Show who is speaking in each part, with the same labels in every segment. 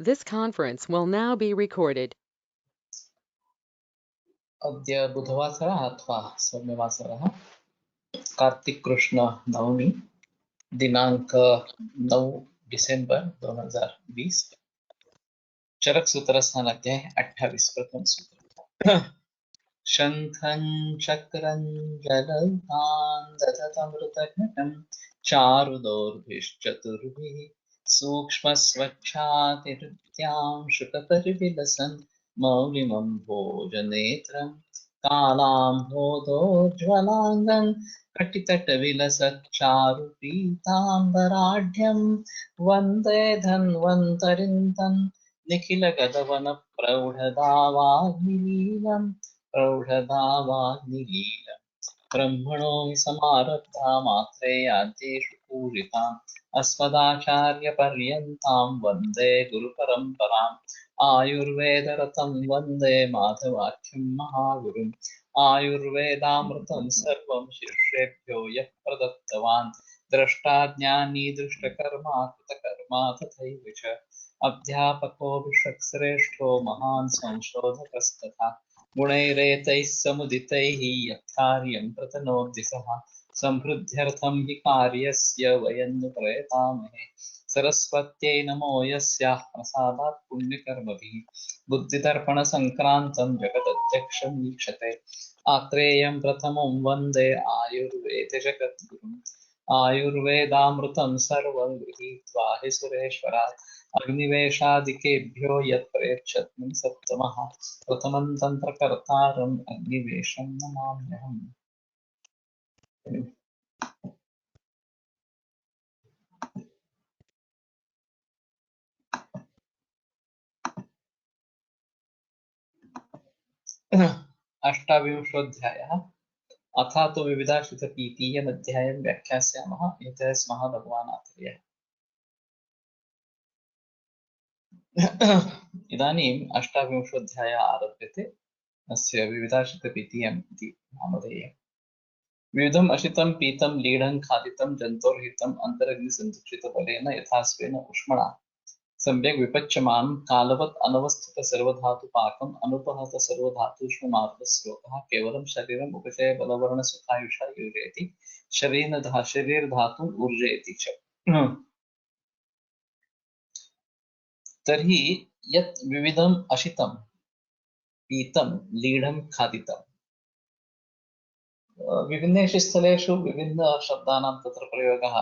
Speaker 1: This conference will now be recorded.
Speaker 2: अद्य बुधवासरः अथवा सौम्यवासरः कार्तिक कृष्ण नवमी दिनांक 9 डिसेंबर 2020 चरक सूत्र स्थान अध्याय 28 प्रथम सूत्र शंखं चक्रं जलौघान् दधतमृतघटं चारुदोर्भिश्चतुर्भिः सूक्ष्मस्वच्छातिहृत्यां शुकपरिविलसन् मौलिमं भोजनेत्रं कालाम्भोदोज्ज्वलाङ्गं कटितटविलसच्चारुपीताम्बराढ्यं वन्दे धन्वन्तरिं तं निखिलगगवनप्रौढदावाग्निलीलम् प्रौढदावाग्निलीलम् ब्रह्मणो हि समारब्धा मात्रेयाद्येषु पूजिताम् अस्मदाचार्यपर्यन्तां वन्दे गुरुपरम्पराम् आयुर्वेदरतं वन्दे माधवाख्यं महागुरुम् आयुर्वेदामृतं सर्वं शिष्येभ्यो यः प्रदत्तवान् द्रष्टा ज्ञानी दृष्टकर्मा कृतकर्मा तथैव च अध्यापको विश्वश्रेष्ठो महान् संशोधकस्तथा गुणैरेतैः समुदितैः यत्कार्यं प्रतनोति सः सम्पृद्ध्यर्थं हि कार्यस्य वयं नु प्रयतामहे सरस्वत्यै नमो यस्याः प्रसादात् पुण्यकर्मभिः बुद्धिदर्पणसङ्क्रान्तं जगदध्यक्षं वीक्षते आत्रेयं प्रथमं वन्दे आयुर्वेदजगद्गुरुम् आयुर्वेदामृतं सर्वं गृहीत्वा हि सुरेश्वरात् अग्निवेशादिकेभ्यो यत्प्रेक्षत्मि सप्तमः प्रथमं तन्त्रकर्तारम् अग्निवेशं नमाम्यहम्। अष्टाविंशोऽध्यायः अथा तु विविधाश्रितपीतीयमध्यायं व्याख्यास्यामः यतः स्मः भगवान् आत्रेयः। इदानीम् अष्टाविंशोऽध्यायः आरभ्यते। अस्य विविधाश्रितपीतीयम् इति नामधेयम्। विविधम् अशितं पीतं लीढं खादितं जन्तोर्हितम् अन्तरग्निसन्दीक्षितबलेन यथास्वेन उष्मणा सम्यक् विपच्यमानं कालवत् अनवस्थितसर्वधातुपाकम् अनुपहत सर्वधातूष्ममार्गस्रोतः केवलं शरीरम् उपचयबलवर्णसुखायुषा योजयति शरीरधातुम् ऊर्जयति च। तर्हि यत् विविधम् अशितं पीतं लीढं खादितं विभिन्नेषु स्थलेषु विभिन्नशब्दानां तत्र प्रयोगः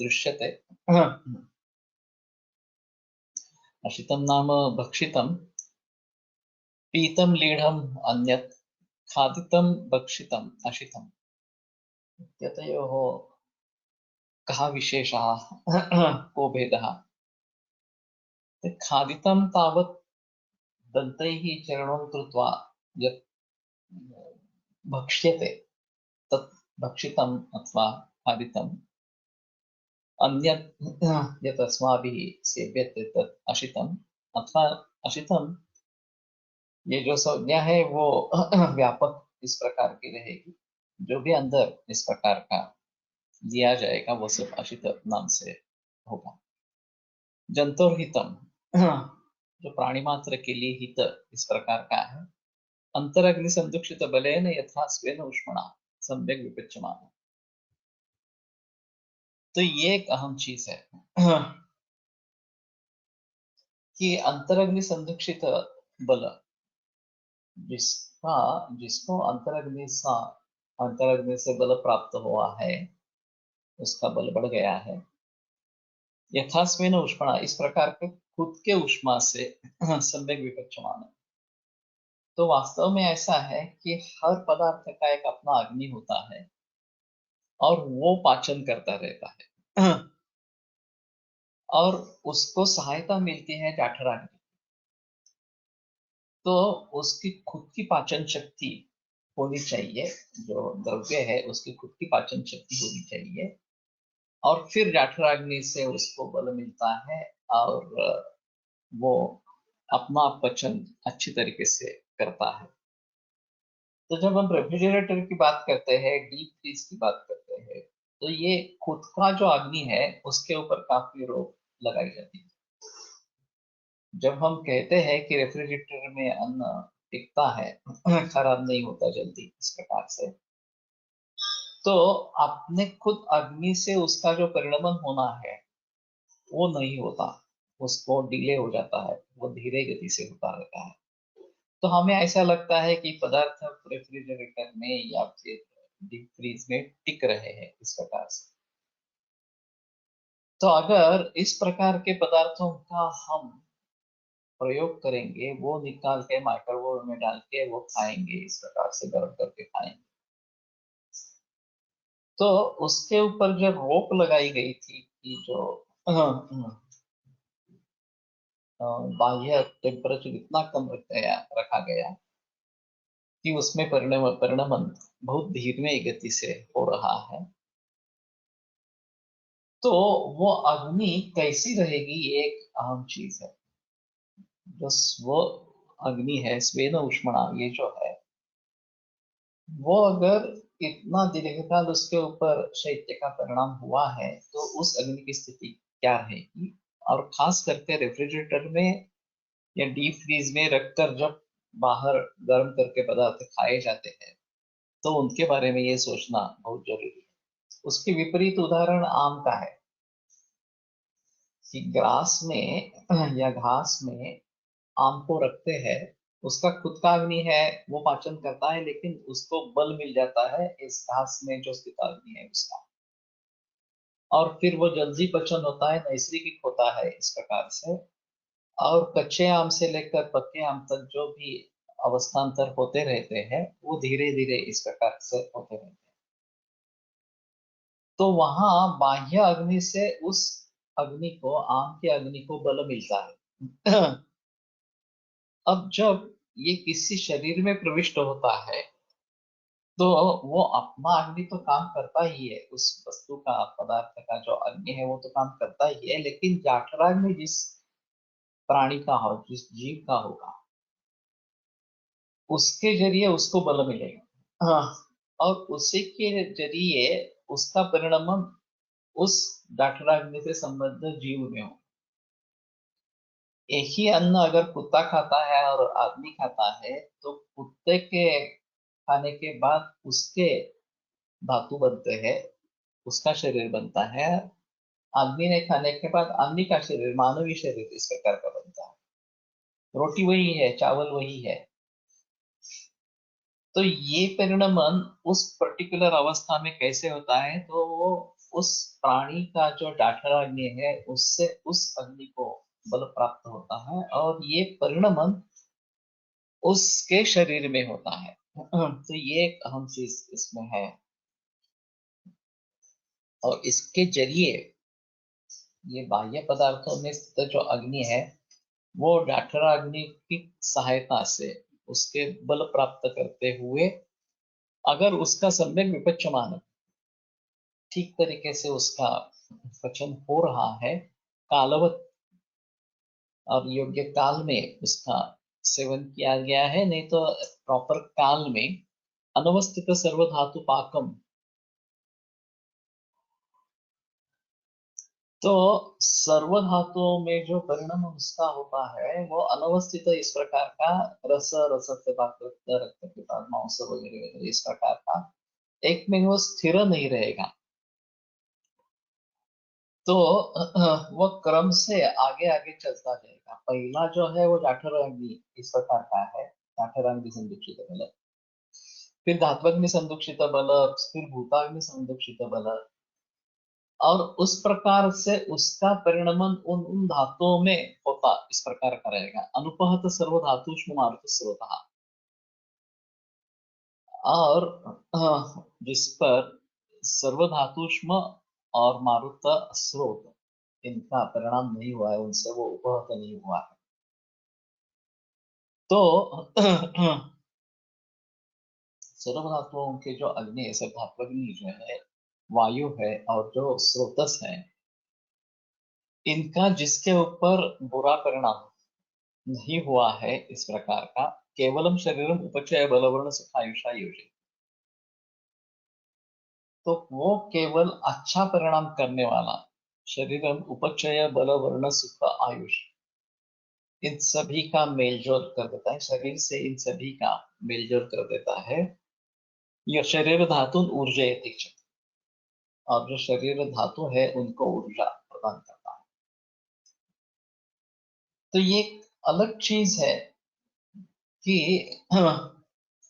Speaker 2: दृश्यते। अशितं नाम भक्षितं, पीतं लीढम् अन्यत्, खादितं भक्षितम् अशितम् इत्यतयोः कः विशेषः को भेदः? खादितं तावत् दन्तैः चरणं कृत्वा यत् भक्ष्यते तत् भक्षितम् अथवा खादितम्। अन्यत् यत् अस्माभिः सेव्यते तत् अशितम् अथवा अशितम ये जो संज्ञा है वो व्यापक इस प्रकार की रहेगी। जो भी अंदर इस प्रकार का दिया जाएगा वो सब अशित नाम से होगा। जंतुर्हितम जो प्राणी मात्र के लिए हित इस प्रकार का है। अंतरग्नि संदुक्षित बलेन यथा स्वेन उष्मणा सम्यक विपच्यमान। तो ये एक अहम चीज है कि अंतरग्नि संदुक्षित बल जिसको अंतरग्नि से बल प्राप्त हुआ है, उसका बल बढ़ गया है। यथास्वेन उष्मणा इस प्रकार के खुद के उष्मा से सम्यक विपच्यमान। तो वास्तव में ऐसा है कि हर पदार्थ का एक अपना अग्नि होता है और वो पाचन करता रहता है और उसको सहायता मिलती है जाठराग्नि। तो उसकी खुद की पाचन शक्ति होनी चाहिए, जो द्रव्य है उसकी खुद की पाचन शक्ति होनी चाहिए और फिर जाठराग्नि से उसको बल मिलता है और वो अपना पचन अच्छी तरीके से करता है। तो जब हम रेफ्रिजरेटर की बात करते हैं, डीप फ्रीज की बात करते हैं, तो ये खुद का जो अग्नि है उसके ऊपर काफी रोक लगाई जाती है। जब हम कहते हैं कि रेफ्रिजरेटर में अन्न टिकता है, खराब नहीं होता जल्दी इस प्रकार से, तो अपने खुद अग्नि से उसका जो परिणमन होना है वो नहीं होता, उसको डिले हो जाता है, वो धीरे गति से होता रहता है। तो हमें ऐसा लगता है कि पदार्थ रेफ्रिजरेटर में या फिर डीप फ्रीज में टिक रहे हैं इस प्रकार से। तो अगर इस प्रकार के पदार्थों का हम प्रयोग करेंगे, वो निकाल के माइक्रोवेव में डाल के वो खाएंगे, इस प्रकार से गर्म करके खाएंगे, तो उसके ऊपर जब रोक लगाई गई थी कि जो बाह्य टेम्परेचर इतना कम रखा गया कि उसमें परिणमन बहुत धीमे गति से हो रहा है, तो वो अग्नि कैसी रहेगी, ये एक अहम चीज है। जो स्व अग्नि है, स्वेन ऊष्मणा, ये जो है, वो अगर इतना दीर्घकाल उसके ऊपर शैत्य का परिणाम हुआ है, तो उस अग्नि की स्थिति क्या रहेगी। और खास करके रेफ्रिजरेटर में या डीप फ्रीज में रखकर जब बाहर गर्म करके पदार्थ खाए जाते हैं, तो उनके बारे में ये सोचना बहुत जरूरी है। उसके विपरीत उदाहरण आम का है कि ग्रास में या घास में आम को रखते हैं, उसका खुद का अग्नि है, वो पाचन करता है, लेकिन उसको बल मिल जाता है इस घास में जो स्थित अग्नि है उसका, और फिर वो जल्दी पचन होता है, नैसर्गिक होता है इस प्रकार से। और कच्चे आम से लेकर पक्के आम तक जो भी अवस्थान्तर होते रहते हैं, वो धीरे धीरे इस प्रकार से होते रहते हैं। तो वहां बाह्य अग्नि से उस अग्नि को, आम के अग्नि को बल मिलता है। अब जब ये किसी शरीर में प्रविष्ट होता है, तो वो अपना अग्नि तो काम करता ही है, उस वस्तु का, पदार्थ का जो अग्नि है वो तो काम करता ही है, लेकिन जाठराग्नि जिस प्राणी का हो, जिस जीव का होगा, उसके जरिए उसको बल मिलेगा। हाँ, और उसी के जरिए उसका परिणाम उस जाठराग्नि से संबद्ध जीव में हो। एक ही अन्न अगर कुत्ता खाता है और आदमी खाता है, तो कुत्ते के खाने के बाद उसके धातु बनते हैं, उसका शरीर बनता है। आदमी ने खाने के बाद आदमी का शरीर, मानवीय शरीर इस प्रकार का बनता है। रोटी वही है, चावल वही है। तो ये परिणमन उस पर्टिकुलर अवस्था में कैसे होता है, तो वो उस प्राणी का जो डाठराग्नि है, उससे उस अग्नि को बल प्राप्त होता है, और ये परिणमन उसके शरीर में होता है। तो ये एक अहम चीज इसमें है। और इसके जरिए ये बाह्य पदार्थों में स्थित जो अग्नि है, वो डाठराग्नि की सहायता से उसके बल प्राप्त करते हुए, अगर उसका सम्यक विपच्यमान ठीक तरीके से उसका पचन हो रहा है, कालवत और योग्य काल में उसका सेवन किया गया है, नहीं तो प्रॉपर काल में अनवस्थित सर्वधातु पाकम, तो सर्व धातुओं में जो परिणाम उसका होता है, वो अनवस्थित इस प्रकार का, रस, रस से बात रक्त, रक्त के बाद मांस वगैरह वगैरह इस प्रकार का, एक में वो स्थिर नहीं रहेगा। तो वो क्रम से आगे आगे चलता जाएगा। पहला जो है वो जाठराग्नि इस प्रकार का है, जाठराग्नि संदीक्षित बल, फिर धात्वग्नि संदीक्षित बल, फिर भूताग्नि संदीक्षित बल, और उस प्रकार से उसका परिणमन उन उन धातुओं में होता इस प्रकार का रहेगा। अनुपहत सर्व धातुष्म मारुत स्रोता, और जिस पर सर्व धातुष्म और मारुत स्रोत, इनका परिणाम नहीं हुआ है, उनसे वो उपहत नहीं हुआ है। तो सर्व धातुओं के जो अग्नि है, सब धात्वग्नि जो है, वायु है, और जो स्रोतस है, इनका जिसके ऊपर बुरा परिणाम नहीं हुआ है इस प्रकार का, केवलम शरीरम उपचय बलवर्ण सुखायुषा योजित, तो वो केवल अच्छा परिणाम करने वाला, शरीरम उपचय बलवर्ण सुख आयुष, इन सभी का मेलजोल कर देता है, शरीर से इन सभी का मेलजोल कर देता है। यह शरीर धातु ऊर्जयति च, और जो शरीर धातु है उनको ऊर्जा प्रदान करता है। तो ये एक अलग चीज है कि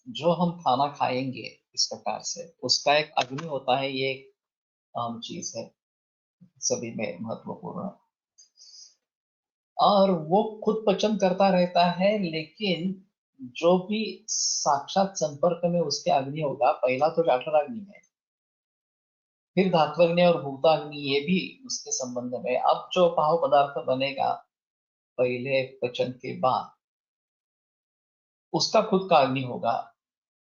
Speaker 2: जो हम खाना खाएंगे इस प्रकार से उसका एक अग्नि होता है, ये एक अहम चीज है, सभी में महत्वपूर्ण। और वो खुद पचन करता रहता है, लेकिन जो भी साक्षात संपर्क में उसके अग्नि होगा, पहला तो जाठराग्नि है, फिर धात्वग्नि और भूताग्नि, ये भी उसके संबंध में। अब जो पाव पदार्थ बनेगा पहले पचन के बाद, उसका खुद का अग्नि होगा,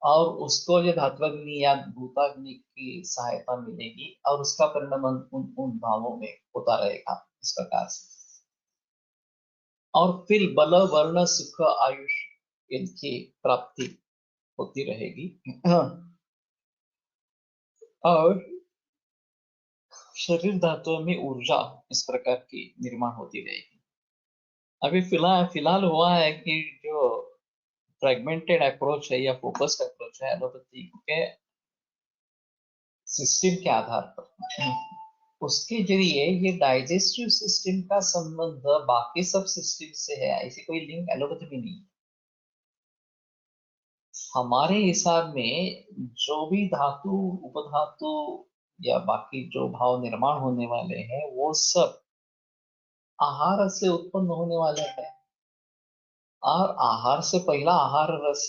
Speaker 2: और उसको ये धात्वग्नि या भूताग्नि की सहायता मिलेगी, और उसका परिणाम उन भावों में होता रहेगा इस प्रकार से। और फिर बल वर्ण सुख आयुष इनकी प्राप्ति होती रहेगी। और शरीर धातुओं में ऊर्जा इस प्रकार की निर्माण होती रहेगी। अभी फिलहाल फिलहाल हुआ है कि जो फ्रेगमेंटेड अप्रोच है या फोकस्ड अप्रोच है एलोपैथी के सिस्टम के आधार पर, उसके जरिए ये डाइजेस्टिव सिस्टम का संबंध बाकी सब सिस्टम से है, ऐसी कोई लिंक एलोपैथी में नहीं है। हमारे हिसाब में जो भी धातु उपधातु या बाकी जो भाव निर्माण होने वाले हैं, वो सब आहार से उत्पन्न होने वाले हैं। और आहार से पहला आहार रस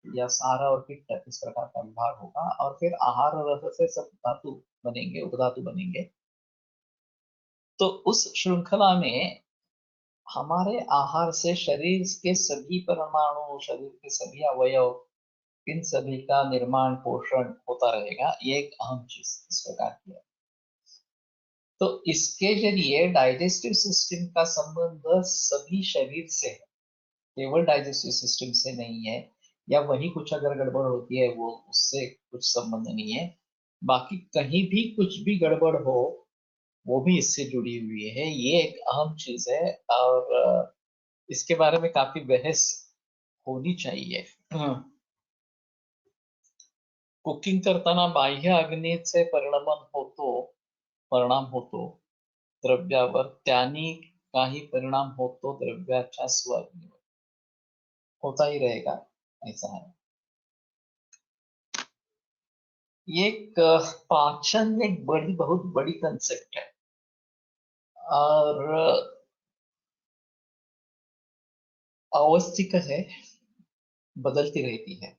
Speaker 2: या सार और पित्त इस प्रकार का विभाग होगा, और फिर आहार रस से सब धातु बनेंगे, उपधातु बनेंगे। तो उस श्रृंखला में हमारे आहार से शरीर के सभी परमाणु, शरीर के सभी अवयव, इन सभी का निर्माण पोषण होता रहेगा। ये एक अहम चीज इस प्रकार की है। तो इसके जरिए डाइजेस्टिव सिस्टम का संबंध सभी शरीर से है, केवल डाइजेस्टिव सिस्टम से नहीं है, या वही कुछ अगर गड़बड़ होती है वो उससे कुछ संबंध नहीं है। बाकी कहीं भी कुछ भी गड़बड़ हो, वो भी इससे जुड़ी हुई है। ये एक अहम चीज है, और इसके बारे में काफी बहस होनी चाहिए। कुकिंग करताना बाह्य अग्नीचे परिणाम होतो द्रव्यावर, त्यानी काही परिणाम होतो द्रव्याच्या स्वाग्नीवर, होता ही रहेगा, ऐसा है। ये एक पाचन एक बहुत बड़ी कंसेप्ट है, और अवस्थिक है, बदलती रहती है।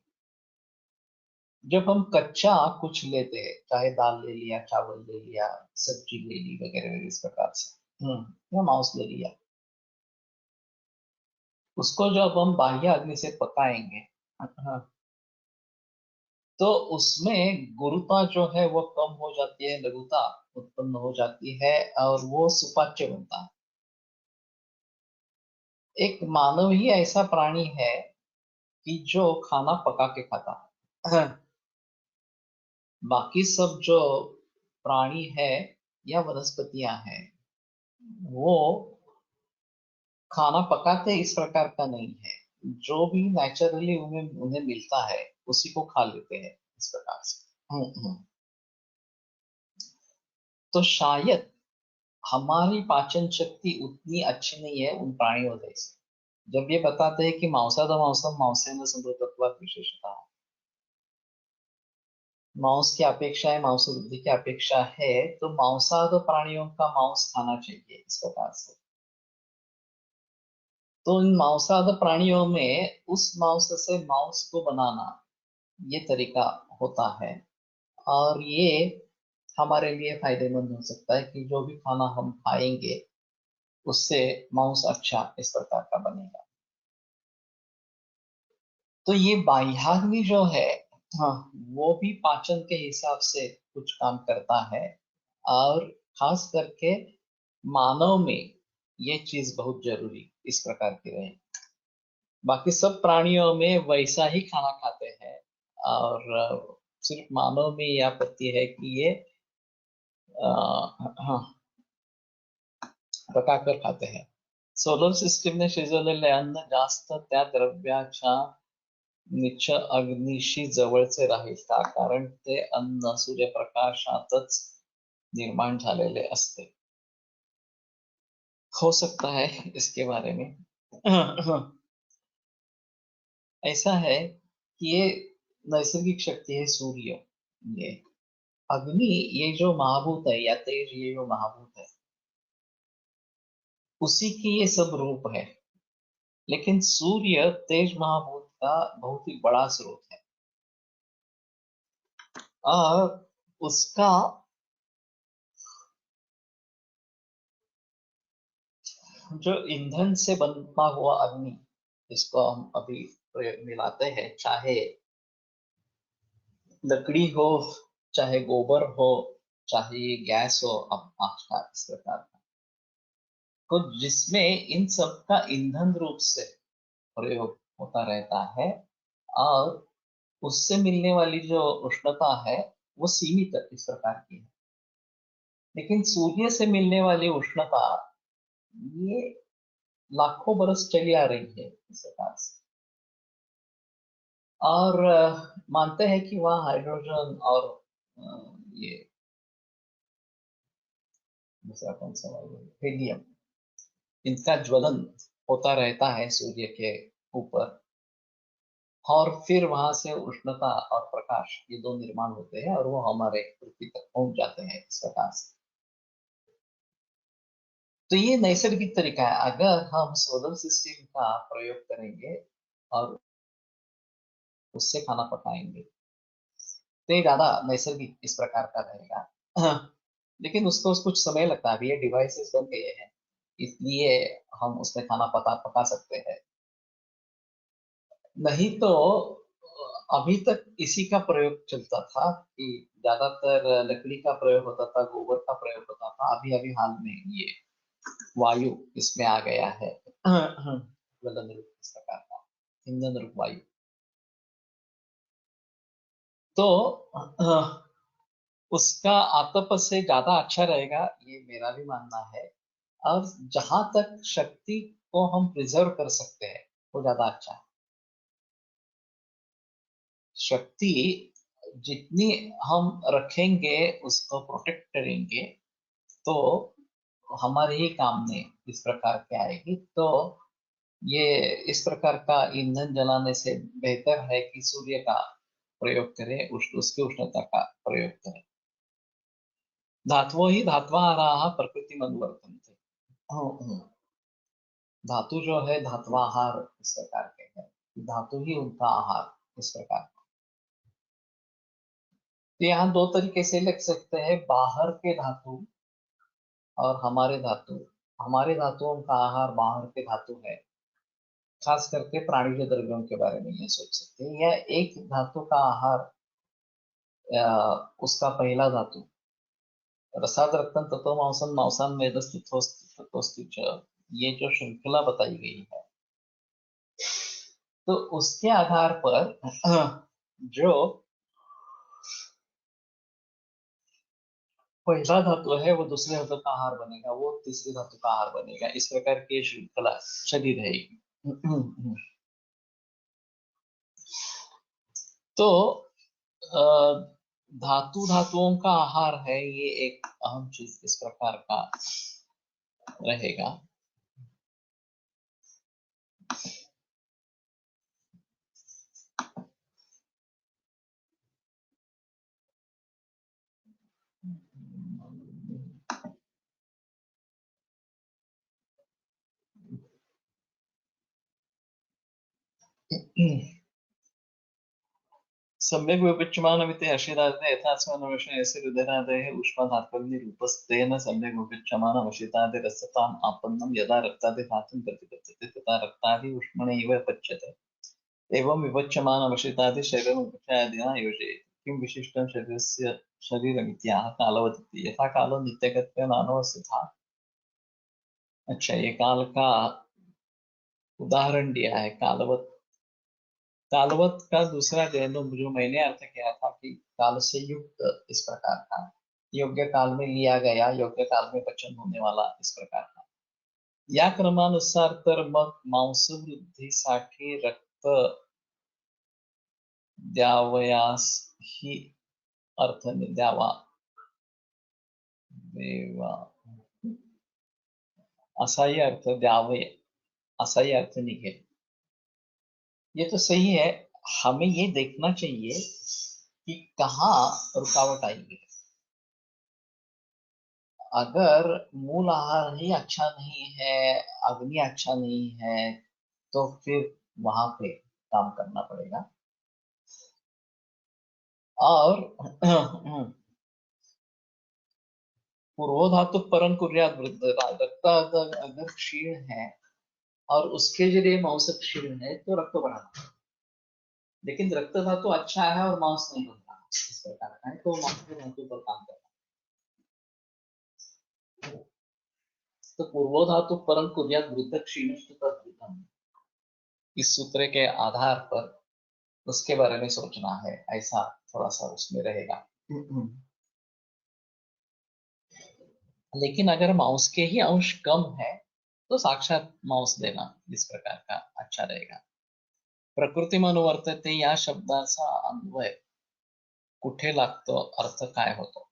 Speaker 2: जब हम कच्चा कुछ लेते हैं, चाहे दाल ले लिया, चावल ले लिया, सब्जी ले ली, वगैरह वगैरह इस प्रकार से, या मांस ले लिया, उसको जब हम बाह्य अग्नि से पकाएंगे, हाँ, तो उसमें गुरुता जो है वो कम हो जाती है, लघुता उत्पन्न हो जाती है, और वो सुपाच्य बनता है। एक मानव ही ऐसा प्राणी है कि जो खाना पका के खाता है। बाकी सब जो प्राणी है या वनस्पतियां हैं, वो खाना पकाते इस प्रकार का नहीं है। जो भी नेचुरली उन्हें उन्हें मिलता है उसी को खा लेते हैं इस प्रकार से। तो शायद हमारी पाचन शक्ति उतनी अच्छी नहीं है उन प्राणियों जैसे। जब ये बताते हैं कि मांसाद मांसम मांसेन समृद्धत्वात् विशेषता, मांस की अपेक्षा है, मांस वृद्धि की अपेक्षा है, तो मांसाद प्राणियों का मांस खाना चाहिए इस प्रकार से। तो इन मांसाद प्राणियों में उस मांस से मांस को बनाना, ये तरीका होता है। और ये हमारे लिए फायदेमंद हो सकता है कि जो भी खाना हम खाएंगे उससे मांस अच्छा इस प्रकार का बनेगा। तो ये बाह्याग्नि जो है, हाँ, वो भी पाचन के हिसाब से कुछ काम करता है, और खास करके मानव में ये चीज बहुत जरूरी इस प्रकार की रहे। बाकी सब प्राणियों में वैसा ही खाना खाते हैं, और सिर्फ मानव में यह आपत्ति है कि ये हाँ, पका कर खाते हैं। सोलर सिस्टीमने शिजवलेले अन्न जास्त त्या द्रव्याच्या निच्च अग्नीशी जवळचे राहील का, कारण ते अन्न सूर्यप्रकाशातच निर्माण झालेले असते. हो सकता है इसके बारे में। ऐसा है कि ये नैसर्गिक शक्ति है सूर्य, ये अग्नि, ये जो महाभूत है या तेज, ये जो महाभूत है उसी की ये सब रूप है। लेकिन सूर्य तेज महाभूत का बहुत ही बड़ा स्रोत है और उसका जो ईंधन से बनता हुआ अग्नि, जिसको हम अभी प्रयोग में लाते हैं, चाहे लकड़ी हो, चाहे गोबर हो, चाहे गैस हो, अब आजकल इस प्रकार का, तो जिसमें इन सब का ईंधन रूप से प्रयोग होता रहता है और उससे मिलने वाली जो उष्णता है वो सीमित इस प्रकार की है। लेकिन सूर्य से मिलने वाली उष्णता ये लाखों बरस चली आ रही है इस प्रकार से। और मानते हैं कि वहाँ हाइड्रोजन और ये दूसरा कौन सा वायु, हीलियम, इनका ज्वलन होता रहता है सूर्य के ऊपर और फिर वहां से उष्णता और प्रकाश ये दो निर्माण होते हैं और वो हमारे पृथ्वी तक पहुंच जाते हैं इस प्रकार से। तो ये नैसर्गिक तरीका है। अगर हम सोलर सिस्टम का प्रयोग करेंगे और उससे खाना पकाएंगे तो ये ज्यादा नैसर्गिक इस प्रकार का रहेगा। हाँ, लेकिन उसको कुछ समय लगता है। अभी ये डिवाइसेस बन गए हैं इसलिए हम उसमें खाना पका पका सकते हैं। नहीं तो अभी तक इसी का प्रयोग चलता था कि ज्यादातर लकड़ी का प्रयोग होता था, गोबर का प्रयोग होता था। अभी अभी हाल में ये वायु इसमें आ गया है। ज्वलन रूप इस प्रकार का ईंधन रूप वायु। तो उसका आतप से ज्यादा अच्छा रहेगा, ये मेरा भी मानना है। और जहां तक शक्ति को हम प्रिजर्व कर सकते हैं वो ज्यादा अच्छा है। शक्ति जितनी हम रखेंगे, उसको प्रोटेक्ट करेंगे, तो हमारे ही काम में इस प्रकार के आएगी। तो ये इस प्रकार का ईंधन जलाने से बेहतर है कि सूर्य का प्रयोग करें, उसकी उष्णता का प्रयोग करें। धातवो ही धात्वाहाराः प्रकृतिम् अनुवर्तन्ते। धातु जो है धात्वाहार इस प्रकार के हैं, धातु ही उनका आहार इस प्रकार का। तो यहाँ दो तरीके से लिख सकते हैं, बाहर के धातु और हमारे धातु। हमारे धातुओं का आहार बाहर के धातु है। खास करके प्राणीज द्रव्यों के बारे में ये सोच सकते हैं। या एक धातु का आहार उसका पहला धातु। रसाद रक्तम तत्व मांसम मांसान मेदस्थितोस्ति च, ये जो श्रृंखला बताई गई है, तो उसके आधार पर जो पहला धातु है वो दूसरे धातु का आहार बनेगा, वो तीसरे धातु का आहार बनेगा। इस प्रकार की श्रृंखला चली रहेगी। तो धातु धातुओं का आहार है, ये एक अहम चीज इस प्रकार का रहेगा। सम्यक् विपच्यमानमिति अशितादे यथास्मानवशे यस्य हृदयनादेः उष्माधात्मनिरूपस्तेन सम्यक् विपच्यमानमशितादिरसताम् आपन्नं यदा रक्तादिधातुं प्रतिपद्यते तदा रक्तादि उष्मणैव पच्यते। एवं विपच्यमानमशितादि शरीरमुपचायादिना योजयेत्। किं विशिष्टं शरीरस्य शरीरमित्याह कालवदिति। यथा कालो नित्यकत्वे नानोऽस्य था। अच्छा, ये काल का उदाहरण दिया है, कालवत। कालवत का दूसरा जो मैंने अर्थ किया था कि काल से युक्त इस प्रकार का, योग्य काल में लिया गया, योग्य काल में पचन होने वाला इस प्रकार का। या क्रमानुसार तर मग मांसवृद्धीसाठी रक्त द्यावयास ही अर्थ द्यावा देवा असाही अर्थ द्यावे असाही अर्थ निकले। ये तो सही है। हमें ये देखना चाहिए कि कहाँ रुकावट आएगी। अगर मूल आहार ही अच्छा नहीं है, अग्नि अच्छा नहीं है, तो फिर वहां पे काम करना पड़ेगा। और पूर्वोधातु परम कुर्यात वृद्ध रक्त अगर क्षीण है और उसके लिए मांस क्षीण है तो रक्त बढ़ाना, लेकिन रक्त धातु अच्छा है और मांस नहीं बन रहा इस प्रकार का है, तो मांस धातु पर काम करना। तो पूर्वोधातु परम कुर्यात वृद्ध क्षीण तद्वृद्धम, इस सूत्र के आधार पर उसके बारे में सोचना है, ऐसा थोड़ा सा उसमें रहेगा। लेकिन अगर मांस के ही अंश कम है तो साक्षात मांस देना इस प्रकार का अच्छा रहेगा। प्रकृती अनुवर्तते या शब्दाचा अन्वय कुठे लागतो, अर्थ काय होतो?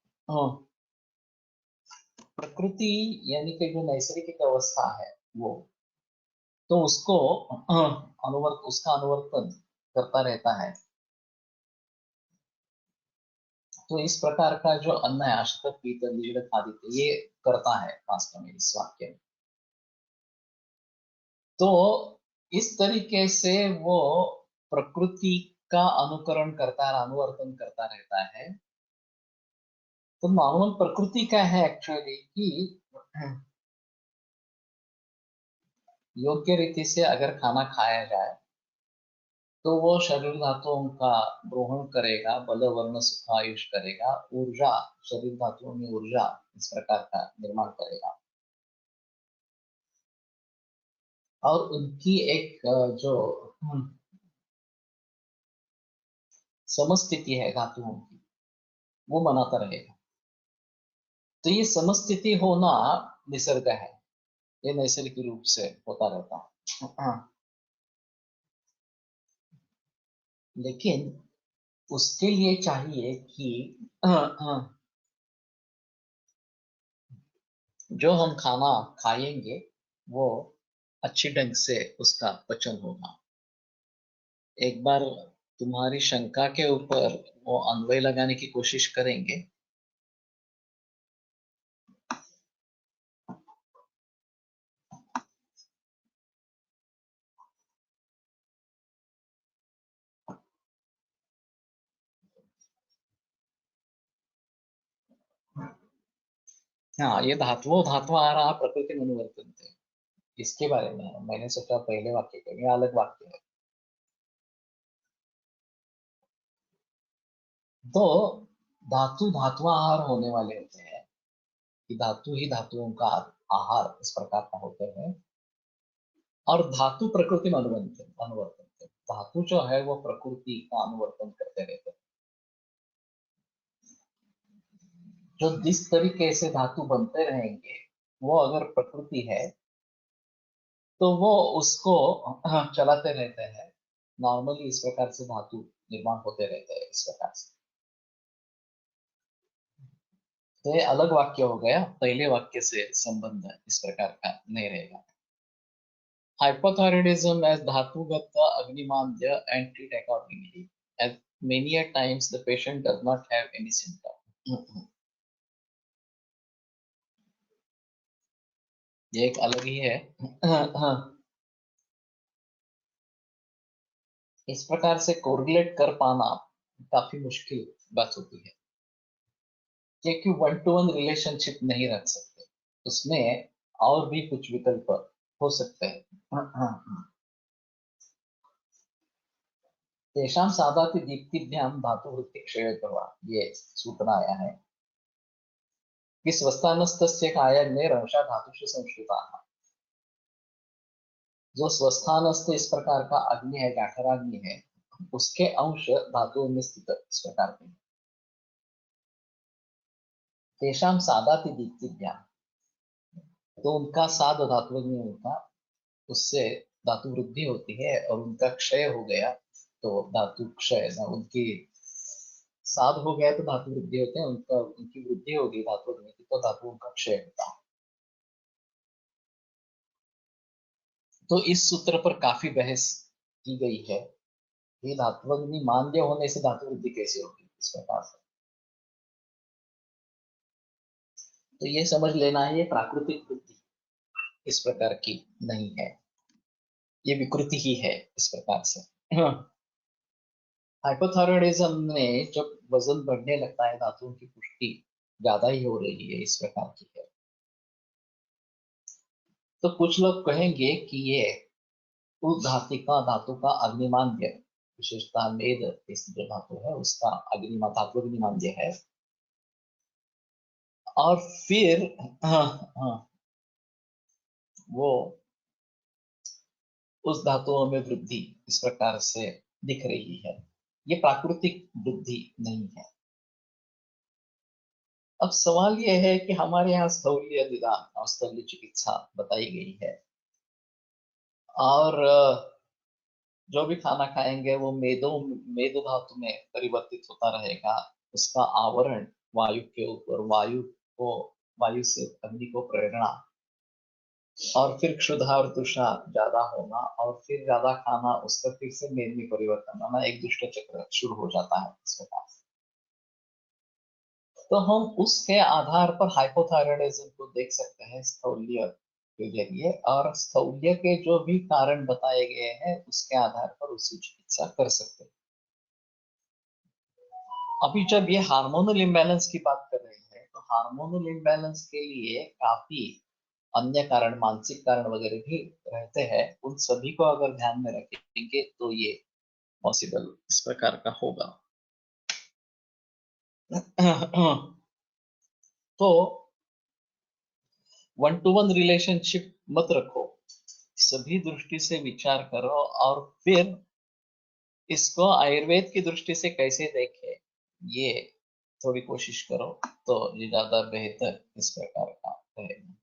Speaker 2: प्रकृति यानी कि जो नैसर्गिक अवस्था है वो, तो उसको उसका अनुवर्तन करता रहता है। तो इस प्रकार का जो अन्न है अष्ट पीत लीड खादित ये करता है वास्तव में इस वाक्य में। तो इस तरीके से वो प्रकृति का अनुकरण करता है, अनुवर्तन करता रहता है। तो नॉर्मल प्रकृति का है एक्चुअली कि योग्य रीति से अगर खाना खाया जाए तो वो शरीर धातुओं का ग्रहण करेगा, बल वर्ण सुख आयुष करेगा, ऊर्जा शरीर धातुओं में ऊर्जा इस प्रकार का निर्माण करेगा। और उनकी एक जो समस्थिति है धातुओं की वो बनाता रहेगा। तो ये समस्थिति होना निसर्ग है, ये नैसर्गिक रूप से होता रहता है। लेकिन उसके लिए चाहिए कि जो हम खाना खाएंगे वो अच्छी ढंग से उसका पचन होगा। एक बार तुम्हारी शंका के ऊपर वो अन्वय लगाने की कोशिश करेंगे। हाँ, ये धातुओं धातु आ रहा प्रकृति अनुवर्तन थे, इसके बारे में मैंने सोचा पहले वाक्य का, ये अलग वाक्य है। तो धातु धातु आहार होने वाले होते हैं कि धातु ही धातुओं का आहार इस प्रकार का होते हैं। और धातु प्रकृति में अनुवर्तन अनुवर्तन, धातु जो है वो प्रकृति का अनुवर्तन करते रहते हैं। जो जिस तरीके से धातु बनते रहेंगे वो अगर प्रकृति है तो वो उसको चलाते रहते हैं। नॉर्मली इस प्रकार से धातु निर्माण होते रहते हैं इस प्रकार से। तो ये अलग वाक्य हो गया, पहले वाक्य से संबंध इस प्रकार का नहीं रहेगा। Hypothyroidism as Dhatugata Agnimadya and treat accordingly. As many a times the patient does not have any symptom. ये एक अलग ही है। इस प्रकार से कोरिलेट कर पाना काफी मुश्किल बात होती है, क्योंकि वन टू वन रिलेशनशिप नहीं रख सकते, उसमें और भी कुछ विकल्प हो सकते हैं। तेषां सादाति दीप्तिभ्यां धातुवृत्ति क्षयत्वा, ये सूत्र आया है कि स्वस्थानस्तस्य कायग्निरंशा धातुषु संश्रिताः। जो स्वस्थानस्थ इस प्रकार का अग्नि है, जठराग्नि है, उसके अंश धातुओं में स्थित इस प्रकार के। तेषां सादाति दीप्तिभ्यां, तो उनका साध धात्वग्नि उनका, उससे धातु वृद्धि होती है, और उनका क्षय हो गया तो धातु क्षय ना, उनकी साध हो गया तो धातु वृद्धि होते हैं, उनका उनकी वृद्धि होगी धातु में तो धातु का क्षय होता है। तो इस सूत्र पर काफी बहस की गई है कि धात्वग्नि मान्य होने से धातु वृद्धि कैसे होगी इस प्रकार से। तो ये समझ लेना है, ये प्राकृतिक वृद्धि इस प्रकार की नहीं है, ये विकृति ही है इस प्रकार से। हाइपोथायरॉयडिज्म में जब वजन बढ़ने लगता है, धातुओं की पुष्टि ज्यादा ही हो रही है इस प्रकार की है, तो कुछ लोग कहेंगे कि ये उस धातु का अग्निमान्य, विशेषता मेद इस जो धातु है उसका अग्निमा धातु अग्निमान्य है, और फिर हाँ, वो उस धातुओं में वृद्धि इस प्रकार से दिख रही है, ये प्राकृतिक वृद्धि नहीं है। अब सवाल यह है कि हमारे यहाँ स्थौल्य निदान और स्थल्य चिकित्सा बताई गई है, और जो भी खाना खाएंगे वो मेदो धातु में परिवर्तित होता रहेगा, उसका आवरण वायु के ऊपर, वायु से अग्नि को प्रेरणा, और फिर क्षुधा और तृष्णा ज्यादा होना, और फिर ज्यादा खाना, उसका फिर से मेद में परिवर्तन होना, एक दुष्ट चक्र शुरू हो जाता है इस प्रकार से। तो हम उसके आधार पर हाइपोथायरॉयडिज्म को देख सकते हैं स्थौल्य के जरिए, और स्थौल्य के जो भी कारण बताए गए हैं उसके आधार पर उसकी चिकित्सा कर सकते हैं। अभी जब ये हार्मोनल इम्बैलेंस की बात कर रहे हैं, तो हार्मोनल इम्बैलेंस के लिए काफी अन्य कारण, मानसिक कारण वगैरह भी रहते हैं, उन सभी को अगर ध्यान में रखेंगे तो ये पॉसिबल इस प्रकार का होगा। तो 1-to-1 रिलेशनशिप मत रखो, सभी दृष्टि से विचार करो, और फिर इसको आयुर्वेद की दृष्टि से कैसे देखें ये थोड़ी कोशिश करो, तो ये ज्यादा बेहतर इस प्रकार का रहेगा।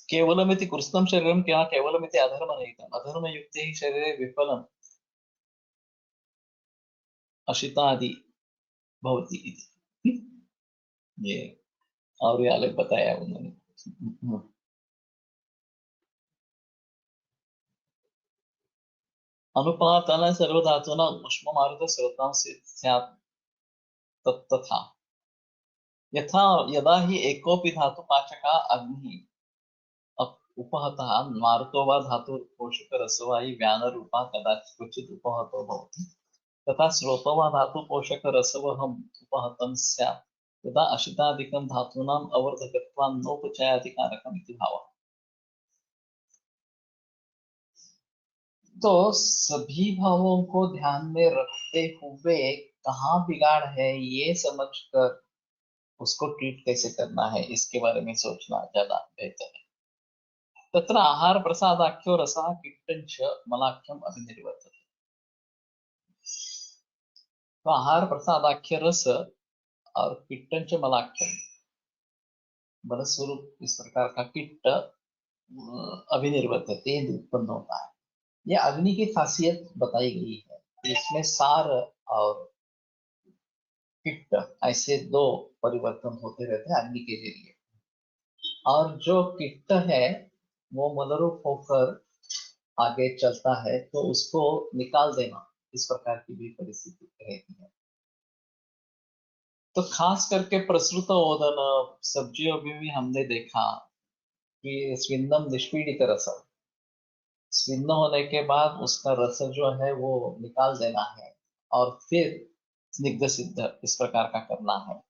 Speaker 2: केवलमिति कृत्स्नं शरीरं क्या केवलमिति अधर्मरहितम् अधर्मयुक्ते हि शरीरे विफलम् अशितादि भवति इति। ये और ये अलग बताया उन्होंने। अनुपातन सर्वधातूनां उष्ममारुत स्रोतां स्यात् तथा यथा यदा हि एकोऽपि धातुपाचकः अग्निः उपहतः मारुतो वा धातुपोषकरसो वा हि व्यानरूपः कदाचित् क्वचित् उपहतो भवति, तथा स्रोतो वा धातुपोषकरसवहम् उपहतं स्यात् तदा अशितादिकं धातूनाम् अवर्धकत्वान् नोपचयादिकारकम् इति भावः। तो सभी भावों को ध्यान में रखते हुए कहाँ बिगाड़ है ये समझकर उसको ट्रीट कैसे करना है इसके बारे में सोचना ज्यादा बेहतर है। तत्र आहार प्रसादाख्यो रसः किट्टञ्च मलाख्यम अभिनिर्वर्तते। तो आहार प्रसादाख्य रस और किट्टञ्च मलाख्यम बलस्वरूप इस प्रकार का किट्ट अभिनिर्वर्तते उत्पन्न होता है। ये अग्नि की खासियत बताई गई है, इसमें सार और किट्ट ऐसे दो परिवर्तन होते रहते हैं अग्नि के जरिए, और जो किट्ट है वो मलरूप होकर आगे चलता है तो उसको निकाल देना इस प्रकार की भी परिस्थिति रहती है। तो खास करके प्रसृत ओदन सब्जियों में भी हमने देखा कि स्विन्नम निष्पीडित रसम, स्विन्न होने के बाद उसका रस जो है वो निकाल देना है, और फिर स्निग्ध सिद्ध इस प्रकार का करना है।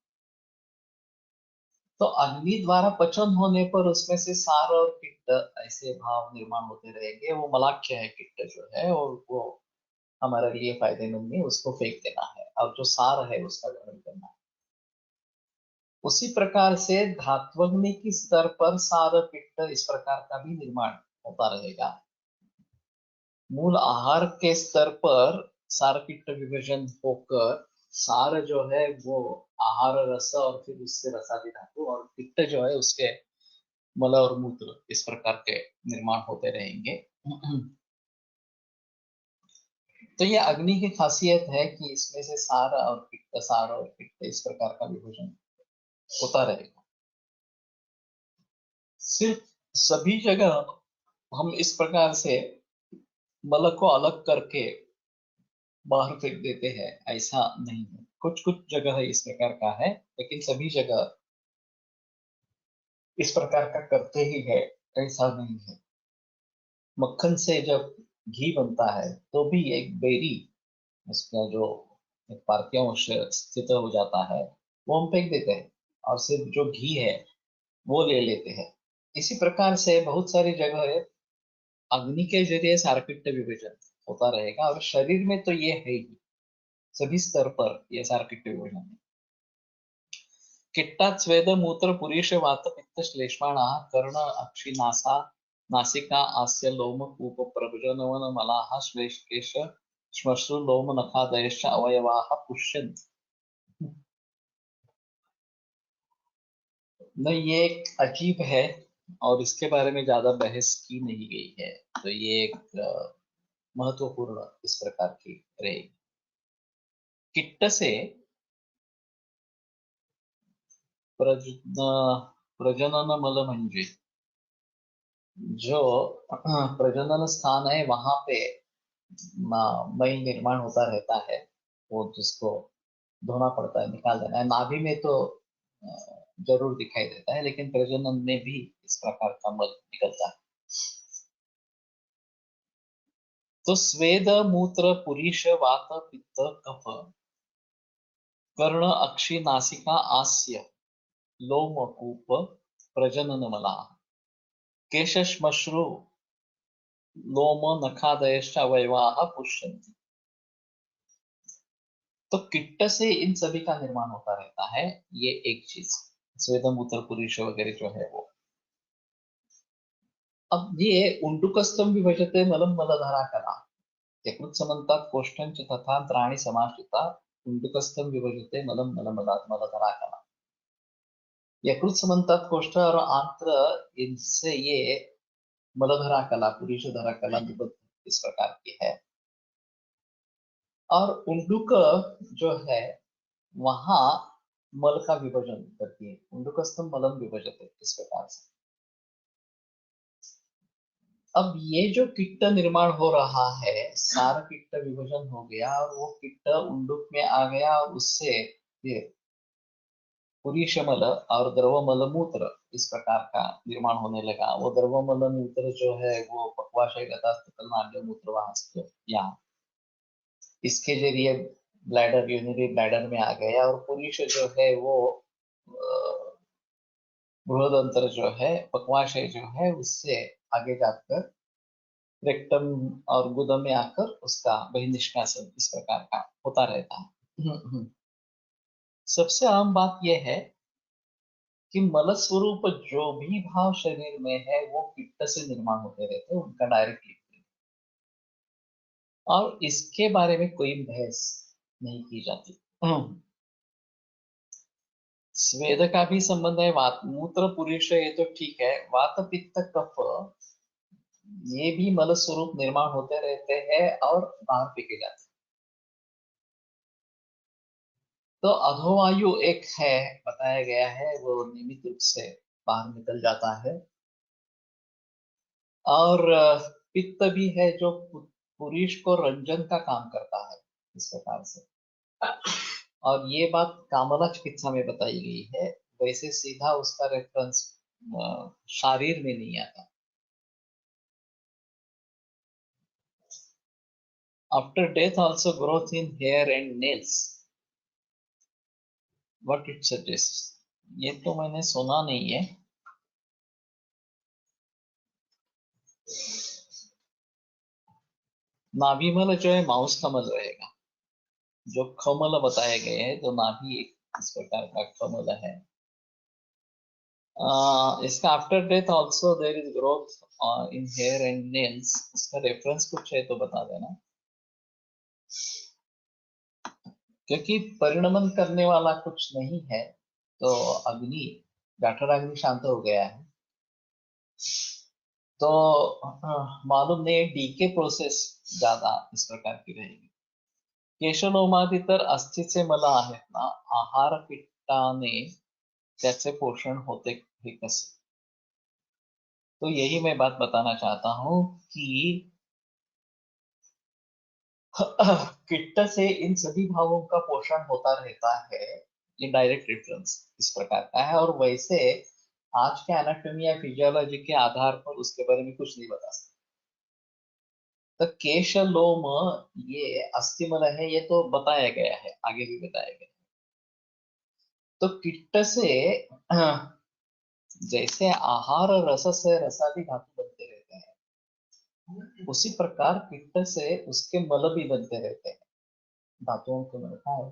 Speaker 2: तो अग्नि द्वारा पचन होने पर उसमें से सार और किट्ट ऐसे भाव निर्माण होते रहेंगे, वो मलाख्य है किट्ट जो है, और वो हमारे लिए फायदेमंद नहीं, उसको फेंक देना है, और जो सार है उसका ग्रहण करना है। उसी प्रकार से धात्वग्नि की स्तर पर सार पित्त इस प्रकार का भी निर्माण होता रहेगा। मूल आहार के स्तर पर सारपित्त विभाजन होकर सार जो है वो आहार रस और फिर उससे रसादि धातु, और पित्त जो है उसके मल और मूत्र, इस प्रकार के निर्माण होते रहेंगे। तो ये अग्नि की खासियत है कि इसमें से सार और पित्त इस प्रकार का विभाजन होता रहेगा। सिर्फ सभी जगह हम इस प्रकार से मल को अलग करके बाहर फेंक देते हैं ऐसा नहीं है। कुछ कुछ जगह इस प्रकार का है, लेकिन सभी जगह इस प्रकार का करते ही है ऐसा नहीं है। मक्खन से जब घी बनता है तो भी एक बेरी, उसका जो एक पार्थियांश स्थित हो जाता है वो हम फेंक देते हैं, और सिर्फ जो घी है वो ले लेते हैं। इसी प्रकार से बहुत सारी जगह अग्नि के जरिए सारपित्त विभाजन होता रहेगा, और शरीर में तो ये है ही, सभी स्तर पर यह सारपित्त विभाजन है। किट्टात् स्वेद मूत्र पुरीश वात पित्त श्लेष्माणाः कर्ण अक्षि नासा नासिका आस्य लोम कूप प्रभजनवन मलाः श्लेष्केश श्मश्रु लोम नखादयश्च अवयवाः पुष्यन्ति। नहीं, ये एक अजीब है और इसके बारे में ज्यादा बहस की नहीं गई है, तो ये एक महत्वपूर्ण इस प्रकार की रहेगी। किट्ट से प्रजनन मल म्हणजे जो प्रजनन स्थान है वहां पे मई निर्माण होता रहता है, वो जिसको धोना पड़ता है, निकाल देना है। नाभि में तो जरूर दिखाई देता है, लेकिन प्रजनन में भी इस प्रकार का मल निकलता है। तो स्वेद मूत्र पुरीश वात पित्त कफ कर्ण अक्षि नासिका आस्य लोम कूप प्रजनन मला केश श्मश्रु लोम नखादयश्च अवयवाः पुष्यन्ति। तो किट्ट से इन सभी का निर्माण होता रहता है, ये एक चीज। स्वेद मूत्र पुरीश वगैरह जो है वो। अब ये उंडुकस्तम विभजते मलम मलधरा कला यकृत समन्तात् कोष्ठं च तथा त्राणि समाश्रिता उंडुकस्तम विभजते मलम मलधरा कला। यकृत समन्तात् कोष्ठ और आंत्र, इनसे ये मलधरा कला, पुरुष धरा कला निबद्ध इस प्रकार की है। और उंडुक जो है वहां मल का विभाजन करती है, उंडुकस्तम मलम विभजते इस प्रकार से। अब ये जो किट्ट निर्माण हो रहा है, सारा किट्ट विभाजन हो गया और वो किट्ट उंडुक में आ गया, और उससे ये पुरीशमल और द्रवमल मूत्र इस प्रकार का निर्माण होने लगा। वो द्रवमल मूत्र जो है वो पक्वाशय नाड्य मूत्र वहां से यहाँ इसके जरिए ब्लैडर, यूरिनरी ब्लैडर में आ गया, और पुरीश जो है वो बृहदंत्र जो है, पक्वाशय जो है, उससे आगे जाकर रेक्टम और गुदम में आकर उसका बहिर्निष्कासन इस प्रकार का होता रहता है। सबसे आम बात यह है कि मल स्वरूप जो भी भाव शरीर में है वो पित्त से निर्माण होते रहते हैं, उनका डायरेक्ट लिंक, और इसके बारे में कोई बहस नहीं की जाती। स्वेद का भी संबंध है, वात मूत्र पुरुष ये तो ठीक है, वात पित्त कफ ये भी मल स्वरूप निर्माण होते रहते हैं और बाहर फेंके जाते हैं। तो अधोवायु एक है, बताया गया है, वो नियमित रूप से बाहर निकल जाता है। और पित्त भी है जो पुरुष को रंजन का काम करता है इस प्रकार से। और ये बात कामला चिकित्सा में बताई गई है, वैसे सीधा उसका रेफरेंस शारीर में नहीं आता। After death also growth in hair and nails, what it suggest, ये तो मैंने सुना नहीं है। नाभि मल जो है माउस का मल रहेगा, जो खमल बताए गए हैं, तो नाभि एक इस प्रकार का खमल है। इसका after death also there is growth in hair and nails, इसका रेफरेंस कुछ है तो बता देना। क्योंकि परिणमन करने वाला कुछ नहीं है, तो अग्नि, जठराग्नि शांत हो गया है, तो मालूम नहीं डीके प्रोसेस ज्यादा इस प्रकार की रहेगी. केशलोमादी तर अस्थिचे मला आहेत ना, आहार पित्ताने त्याचे पोषण होते हे कसे. तो यही मैं बात बताना चाहता हूँ कि किट्ट से इन सभी भावों का पोषण होता रहता है. ये डायरेक्ट रेफरेंस इस प्रकार का है, और वैसे आज के एनाटॉमी या फिजियोलॉजी के आधार पर उसके बारे में कुछ नहीं बता सकते. तो केश लोम ये अस्थिमल है, ये तो बताया गया है, आगे भी बताया गया. तो किट्ट से जैसे आहार रस से रसादी धातु बनते रहते हैं, उसी प्रकार पित्त से उसके मल भी बनते रहते हैं. धातुओं के मल का है,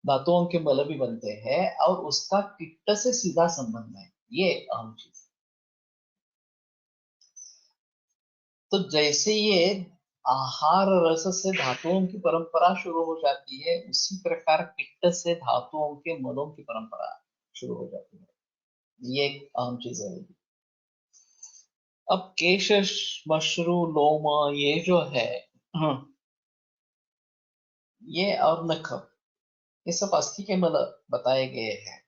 Speaker 2: धातुओं के मल भी बनते हैं, और उसका पित्त से सीधा संबंध है. ये अहम चीज. तो जैसे ये आहार रस से धातुओं की परंपरा शुरू हो जाती है, उसी प्रकार पित्त से धातुओं के मलों की परंपरा शुरू हो जाती है. ये एक अहम चीज है. अब केश, मशरू, लोम, ये जो है, ये और नख, ये सब अस्थि के मल बताए गए हैं.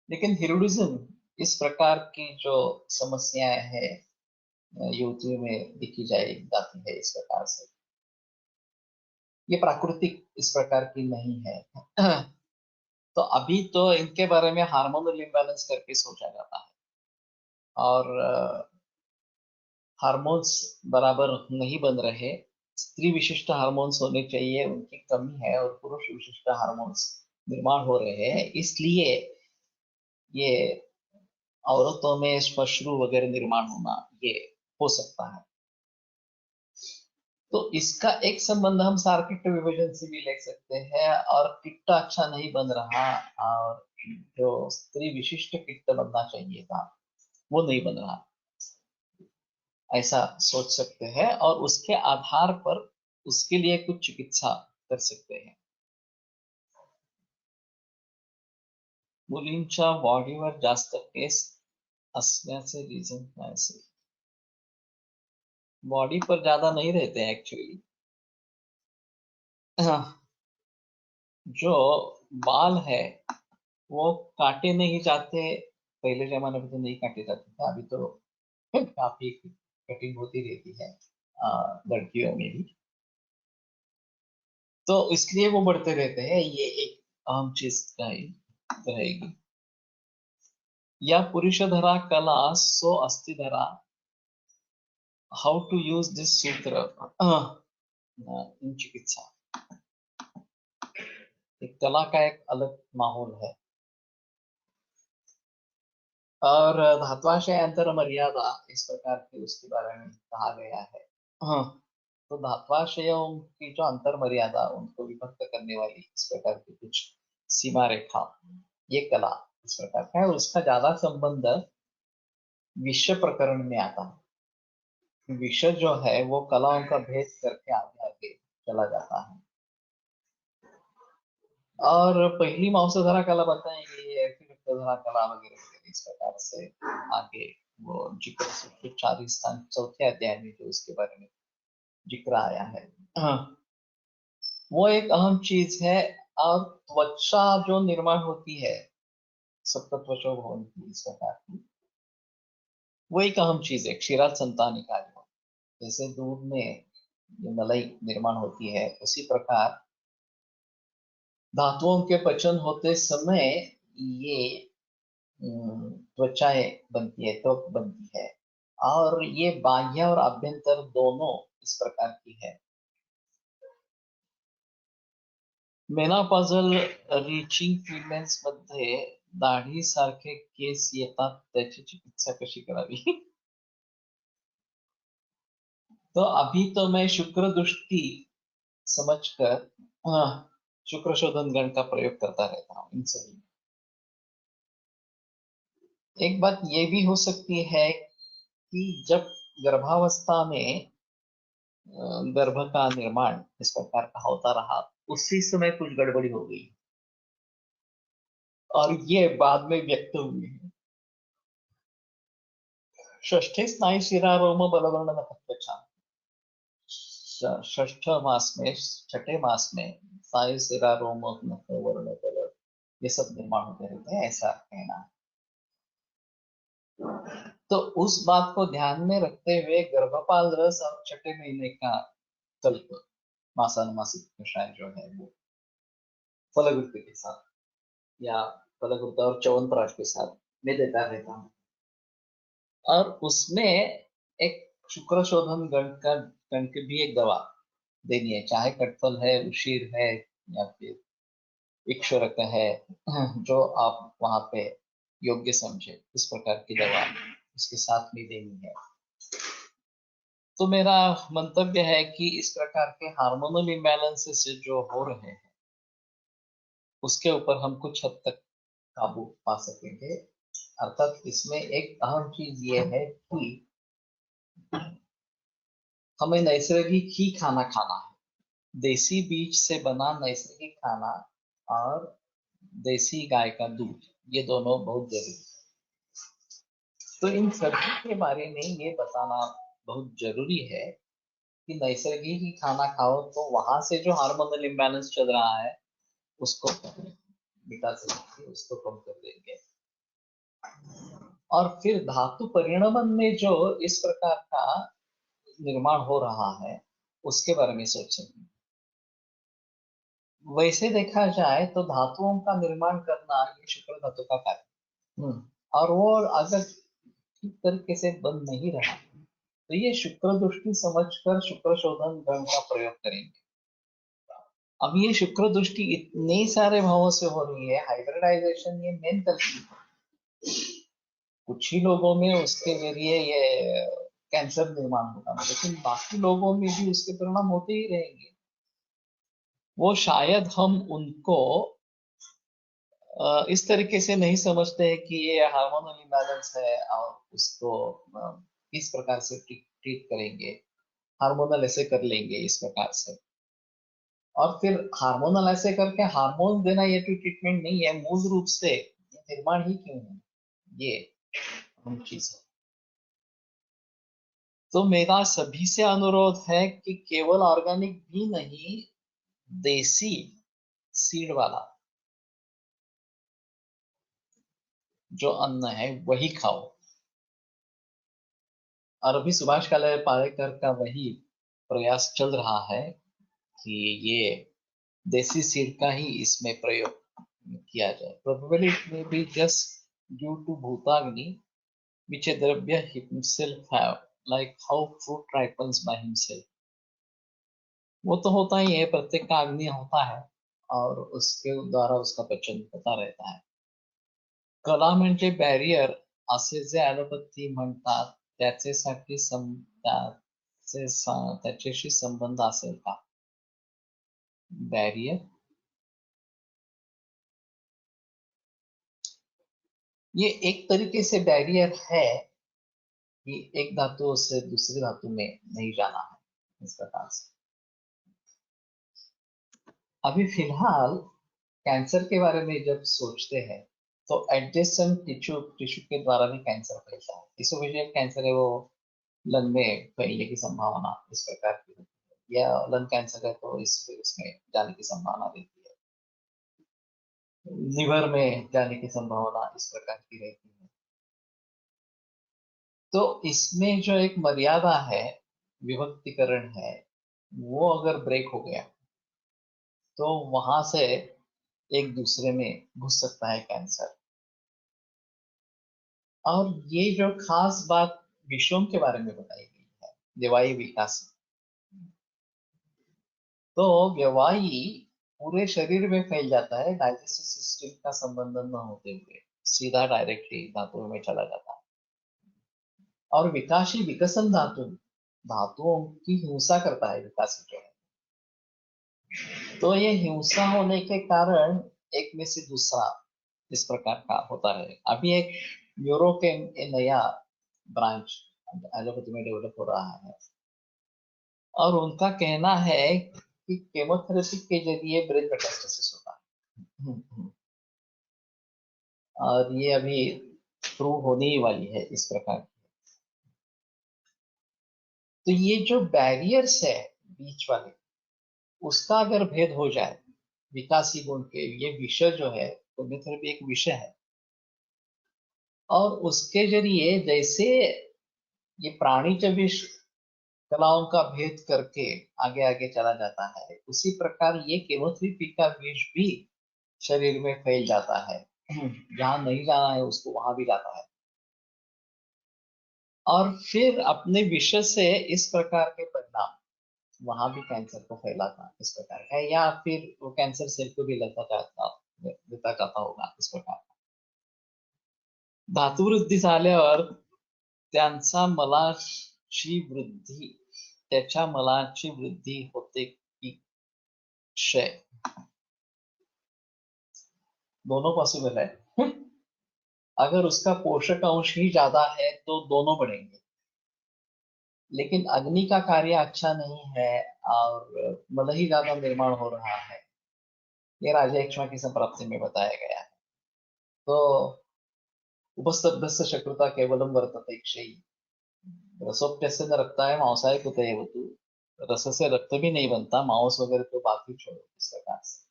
Speaker 2: लेकिन हिरुडिज्म इस प्रकार की जो समस्याएं है युवतियों में दिखी जाती है इस प्रकार से, ये प्राकृतिक इस प्रकार की नहीं है. तो अभी तो इनके बारे में हार्मोनल इम्बैलेंस करके सोचा जाता है, और हार्मोन्स बराबर नहीं बन रहे. स्त्री विशिष्ट हार्मोन्स होने चाहिए, उनकी कमी है, और पुरुष विशिष्ट हार्मोन्स निर्माण हो रहे हैं. इसलिए ये औरतों में श्मश्रु वगैरह निर्माण होना ये हो सकता है. तो इसका एक संबंध हम सार्किट विभाजन से भी ले सकते हैं, और किट्ट अच्छा नहीं बन रहा, और जो स्त्री विशिष्ट किट्ट बनना चाहिए था वो नहीं बन रहा, ऐसा सोच सकते हैं, और उसके आधार पर उसके लिए कुछ चिकित्सा कर सकते हैं. मुलींच्या बॉडीवर जास्त केस असण्याचे रीजन काय असेल. बॉडी पर ज्यादा नहीं रहते हैं एक्चुअली. जो बाल है वो काटे नहीं जाते. पहले जमाने में तो नहीं काटे जाते थे, अभी तो काफी कटिंग होती रहती है लड़कियों में भी, तो इसलिए वो बढ़ते रहते हैं. ये एक अहम चीज रहेगी. या पुरुषधरा कला सो अस्थिधरा, हाउ टू यूज दिस सूत्र इन चिकित्सा. एक कला का एक अलग माहौल है. और धात्वाशय अंतर मर्यादा इस प्रकार की उसके बारे में कहा गया है. तो धात्वाशयों की जो अंतर मर्यादा, उनको विभक्त करने वाली इस प्रकार की कुछ सीमा रेखा, ये कला इस प्रकार का है. और उसका ज्यादा संबंध विषय प्रकरण में आता है. विषय जो है वो कलाओं का भेद करके आगे आगे चला जाता है. और पहली मांसधारा कला बताएंगे, या फिर रक्तधारा कला वगैरह वगैरह इस प्रकार से आगे वो जिक्र 40 स्थान चौथे अध्याय में जो उसके बारे में जिक्र आया है, वो एक अहम चीज है. और त्वचा जो निर्माण होती है सप्तत्वचो भवन्ति इस प्रकार की, वो एक अहम चीज है. क्षीरात संतानिकार्य, जैसे दूध में मलाई निर्माण होती है, उसी प्रकार धातुओं के पचन होते समय ये त्वचाएं बनती है, त्वक बनती है. और ये बाह्य और आभ्यंतर दोनों इस प्रकार की है. मेनोपॉजल रीचिंग पिरियड्स मध्ये दाढी सारखे केस येतात, त्याची चिकित्सा कशी करावी. तो अभी तो मैं शुक्र दृष्टि समझकर शुक्र शोधन गण का प्रयोग करता रहता हूँ इन सभी. एक बात ये भी हो सकती है कि जब गर्भावस्था में गर्भ का निर्माण इस प्रकार का होता रहा, उसी समय कुछ गड़बड़ी हो गई और ये बाद में व्यक्त हुई है। षष्ठे स्नायु शिरा रोम बलवर्ण नखत्वचा, षष्ठ मास में, छठे मास में स्नायु शिरा रोम नख वर्ण बल ये सब निर्माण होते रहते हैं, ऐसा कहना है। तो उस बात को ध्यान में रखते हुए गर्भपाल रस और छठे महीने का कल्प मासानुमासिक कषाय जो है वो फलगुप्त के साथ या फलगुप्त और च्यवनप्राश के साथ मैं देता रहता हूँ। और उसमें एक शुक्र शोधन गण की भी एक दवा देनी है, चाहे कटफल है, उशीर है या फिर इक्षुरक है, जो आप वहां पे योग्य समझे इस प्रकार की दवा उसके साथ में देनी है। तो मेरा मंतव्य है कि इस प्रकार के हार्मोनल इम्बैलेंसेस जो हो रहे हैं उसके ऊपर हम कुछ हद तक काबू पा सकेंगे। अर्थात इसमें एक अहम चीज ये है कि हमें नैसर्गिक ही खाना खाना है, देसी बीज से बना नैसर्गिक खाना और देसी गाय का दूध, ये दोनों बहुत जरूरी है। तो इन सभी के बारे में ये बताना बहुत जरूरी है कि नैसर्गिक ही खाना खाओ तो वहां से जो हार्मोनल इम्बैलेंस चल रहा है उसको मिटा सकेंगे, उसको कम कर देंगे। और फिर धातु परिणमन में जो इस प्रकार का निर्माण हो रहा है उसके बारे में सोचेंगे। वैसे देखा जाए तो धातुओं का निर्माण करना ये शुक्र धातु का कार्य, और वो अगर ठीक तरीके से बन नहीं रहा तो ये शुक्र दृष्टि समझकर शुक्र शोधन गण का प्रयोग करेंगे। अब ये शुक्र दृष्टि इतने सारे भावों से हो रही है, हाइब्रिडाइजेशन ये मेन तरकीब है। कुछ ही लोगों में उसके जरिए ये कैंसर निर्माण होगा, लेकिन बाकी लोगों में भी उसके परिणाम होते ही रहेंगे। वो शायद हम उनको इस तरीके से नहीं समझते हैं कि ये हार्मोनल इम्बैलेंस है और उसको किस प्रकार से ट्रीट करेंगे, हार्मोनल ऐसे कर लेंगे इस प्रकार से। और फिर हार्मोनल ऐसे करके हार्मोन देना ये कोई ट्रीटमेंट नहीं है, मूल रूप से ये निर्माण ही क्यों है, ये अहम चीज है। तो मेरा सभी से अनुरोध है कि केवल ऑर्गेनिक भी नहीं, देसी सीड वाला जो अन्न है वही खाओ। और अभी सुभाष पालेकर का वही प्रयास चल रहा है कि ये देसी सीड का ही इसमें प्रयोग किया जाए। Probably it may be just due to भूताग्नि which a Dravya himself have, like how fruit ripens by himself। वो तो होता ही है, प्रत्येक का अग्नि होता है और उसके द्वारा उसका पचन होता रहता है। कला म्हणजे बॅरियर असे जे ॲलोपॅथी म्हणतात त्याच्याशी संबंध असेल का? बैरियर ये एक तरीके से बैरियर है कि एक धातु से दूसरी धातु में नहीं जाना है, इस प्रकार से। अभी फिलहाल कैंसर के बारे में जब सोचते हैं तो एडजेसेंट टिश्यू टिश्यू के द्वारा भी कैंसर फैलता है। इसोफेजियल कैंसर है वो लंग में फैलने की संभावना इस प्रकार की होती है, या लंग कैंसर है तो इसमें जाने की संभावना रहती है, लिवर में जाने की संभावना इस प्रकार की रहती है। तो इसमें जो एक मर्यादा है, विभक्तिकरण है, वो अगर ब्रेक हो गया तो वहां से एक दूसरे में घुस सकता है कैंसर। और ये जो खास बात विषयों के बारे में बताई गई है, व्यवाही विकास, तो व्यवाही पूरे शरीर में फैल जाता है, डाइजेस्टिव सिस्टम का संबंध न होते हुए सीधा डायरेक्टली धातुओं में चला जाता है। और विकासी विकसन धातु धातुओं की हिंसा करता है, विकासी जो है। तो ये हिंसा होने के कारण एक में से दूसरा इस प्रकार का होता है। अभी एक न्यूरो के नया ब्रांच एलोपैथी में डेवलप हो रहा है। और उनका कहना है कि केमोथेरेपी के जरिए ब्रेन मेटास्टेसिस होता है। और ये अभी प्रूव होने ही वाली है इस प्रकार की। तो ये जो बैरियर्स है बीच वाले, उसका अगर भेद हो जाए विकासी गुण के, ये विषय जो है केमोथेरेपी एक विषय है, और उसके जरिए जैसे ये प्राणी विष कलाओं का भेद करके आगे आगे चला जाता है, उसी प्रकार ये केमोथेरेपी का विष भी शरीर में फैल जाता है। जहां नहीं जाना है उसको वहां भी जाता है, और फिर अपने विषय से इस प्रकार के परिणाम वहां भी कैंसर को फैलाता इस प्रकार है, या फिर वो कैंसर सेल को भी देता जाता होगा इस प्रकार। धातुवृद्धी झाल्यावर त्यांचा मलाची वृद्धी त्याच्या मलाची वृद्धि होते की क्षय, दोनों पॉसिबल है। अगर उसका पोषक अंश ही ज्यादा है तो दोनों बढ़ेंगे, लेकिन अग्नि का कार्य अच्छा नहीं है और मल ही ज्यादा निर्माण हो रहा है, ये राजा इक्ष्वा की संप्राप्ति में बताया गया है। तो उपस्तब्धस्य शत्रुता केवलम वर्तते क्षयी, रसोप्यस्य न रक्ताय मांसाय कुतये वतु, रस से रक्त भी नहीं बनता, मांस वगैरह तो बात ही छोड़ो इस प्रकार से।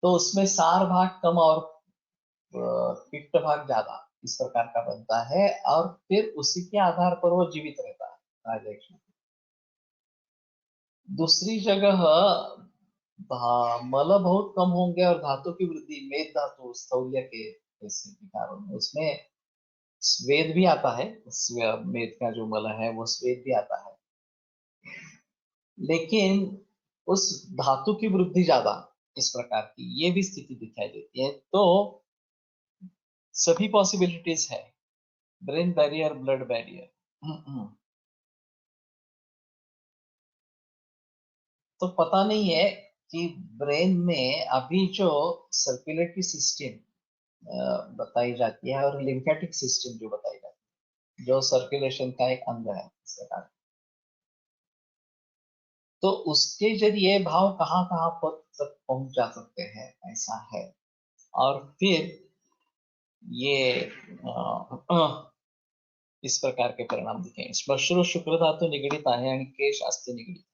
Speaker 2: तो उसमें सार भाग कम और पित्त भाग ज्यादा इस प्रकार का बनता है, और फिर उसी के आधार पर वो जीवित रहता है राजयक्ष्मी। दूसरी जगह मल बहुत कम होंगे और धातु की वृद्धि, मेद धातु स्थौल्य के जैसे कारण उसमें स्वेद भी आता है, मेद का जो मल है वो स्वेद भी आता है, लेकिन उस धातु की वृद्धि ज्यादा इस प्रकार की ये भी स्थिति दिखाई देती है। तो सभी पॉसिबिलिटीज है, ब्रेन बैरियर, ब्लड बैरियर। तो पता नहीं है कि ब्रेन में अभी जो सर्कुलेटरी सिस्टम बताई जाती है और लिम्फेटिक सिस्टम जो बताई जाती है, जो सर्कुलेशन का एक अंग है इस प्रकार, तो उसके जरिए भाव कहाँ कहाँ पर तक पहुंच जा सकते हैं ऐसा है। और फिर ये इस प्रकार के परिणाम दिखेंगे। श्मश्रु शुक्र धातु निगडित आहे आणि केश अस्ति निगडित,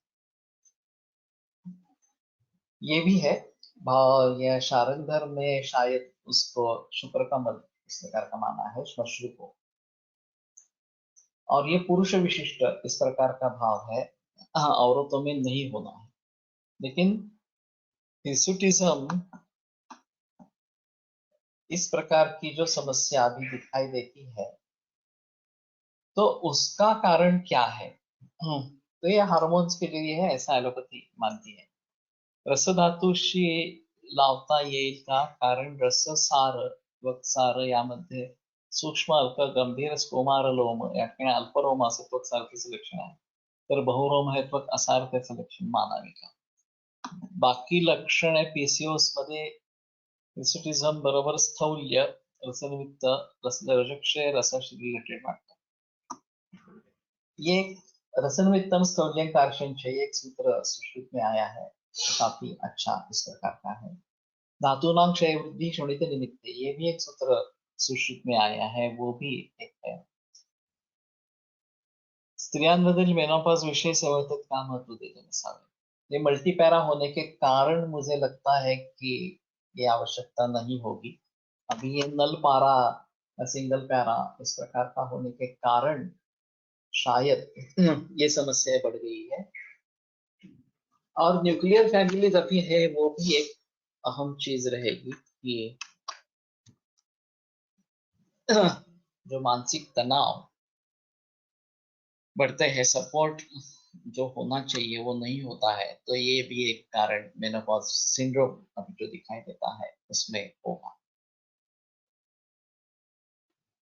Speaker 2: ये भी है भाव। यह शारंगधर में शायद उसको शुक्र का मल इस प्रकार का माना है श्मश्रु को, और ये पुरुष विशिष्ट इस प्रकार का भाव है। हाँ, औरतों में नहीं होना है, लेकिन हिर्सुटिज्म इस प्रकार की जो समस्या अभी दिखाई देती है, तो उसका कारण क्या है? तो ये हार्मोन्स के जरिए है ऐसा एलोपैथी मानती है। रस धातूशी लावता येईल का, कारण रससार त्वक्सार यामध्ये सूक्ष्म अल्प गंभीर स्कोमार लोम या ठिकाणी अल्परोम असे त्वक्सारखेचे लक्षण आहे, तर बहुरोम हे त्वक असार त्याचं लक्षण मानावे का? बाकी लक्षणे पीसीओस मध्ये हिर्सुटिझम बरोबर स्थौल्य, रसनिमित्त, रसक्षय, रसाशी रिलेटेड वाटतं। ये रसनिमित्तम स्थौल्यं कार्शंच एक सूत्र सुश्रुत में आया है, काफी अच्छा इस प्रकार का है। धातुनां क्षय वृद्धि शोणित निमित्त, ये भी एक सूत्र सुश्रुत में आया है, वो भी एक है। स्त्रियांमधील मेनोपॉज विषय संवर्धित का महत्व देते नसावे, ये मल्टीपैरा होने के कारण मुझे लगता है कि ये आवश्यकता नहीं होगी। अभी ये नल पारा, सिंगल पैरा इस प्रकार का होने के कारण शायद ये समस्या बढ़ गई है। और न्यूक्लियर फैमिली अभी है, वो भी एक अहम चीज रहेगी कि जो मानसिक तनाव बढ़ते हैं, सपोर्ट जो होना चाहिए वो नहीं होता है, तो ये भी एक कारण मेनोपॉज सिंड्रोम अभी जो दिखाई देता है उसमें होगा।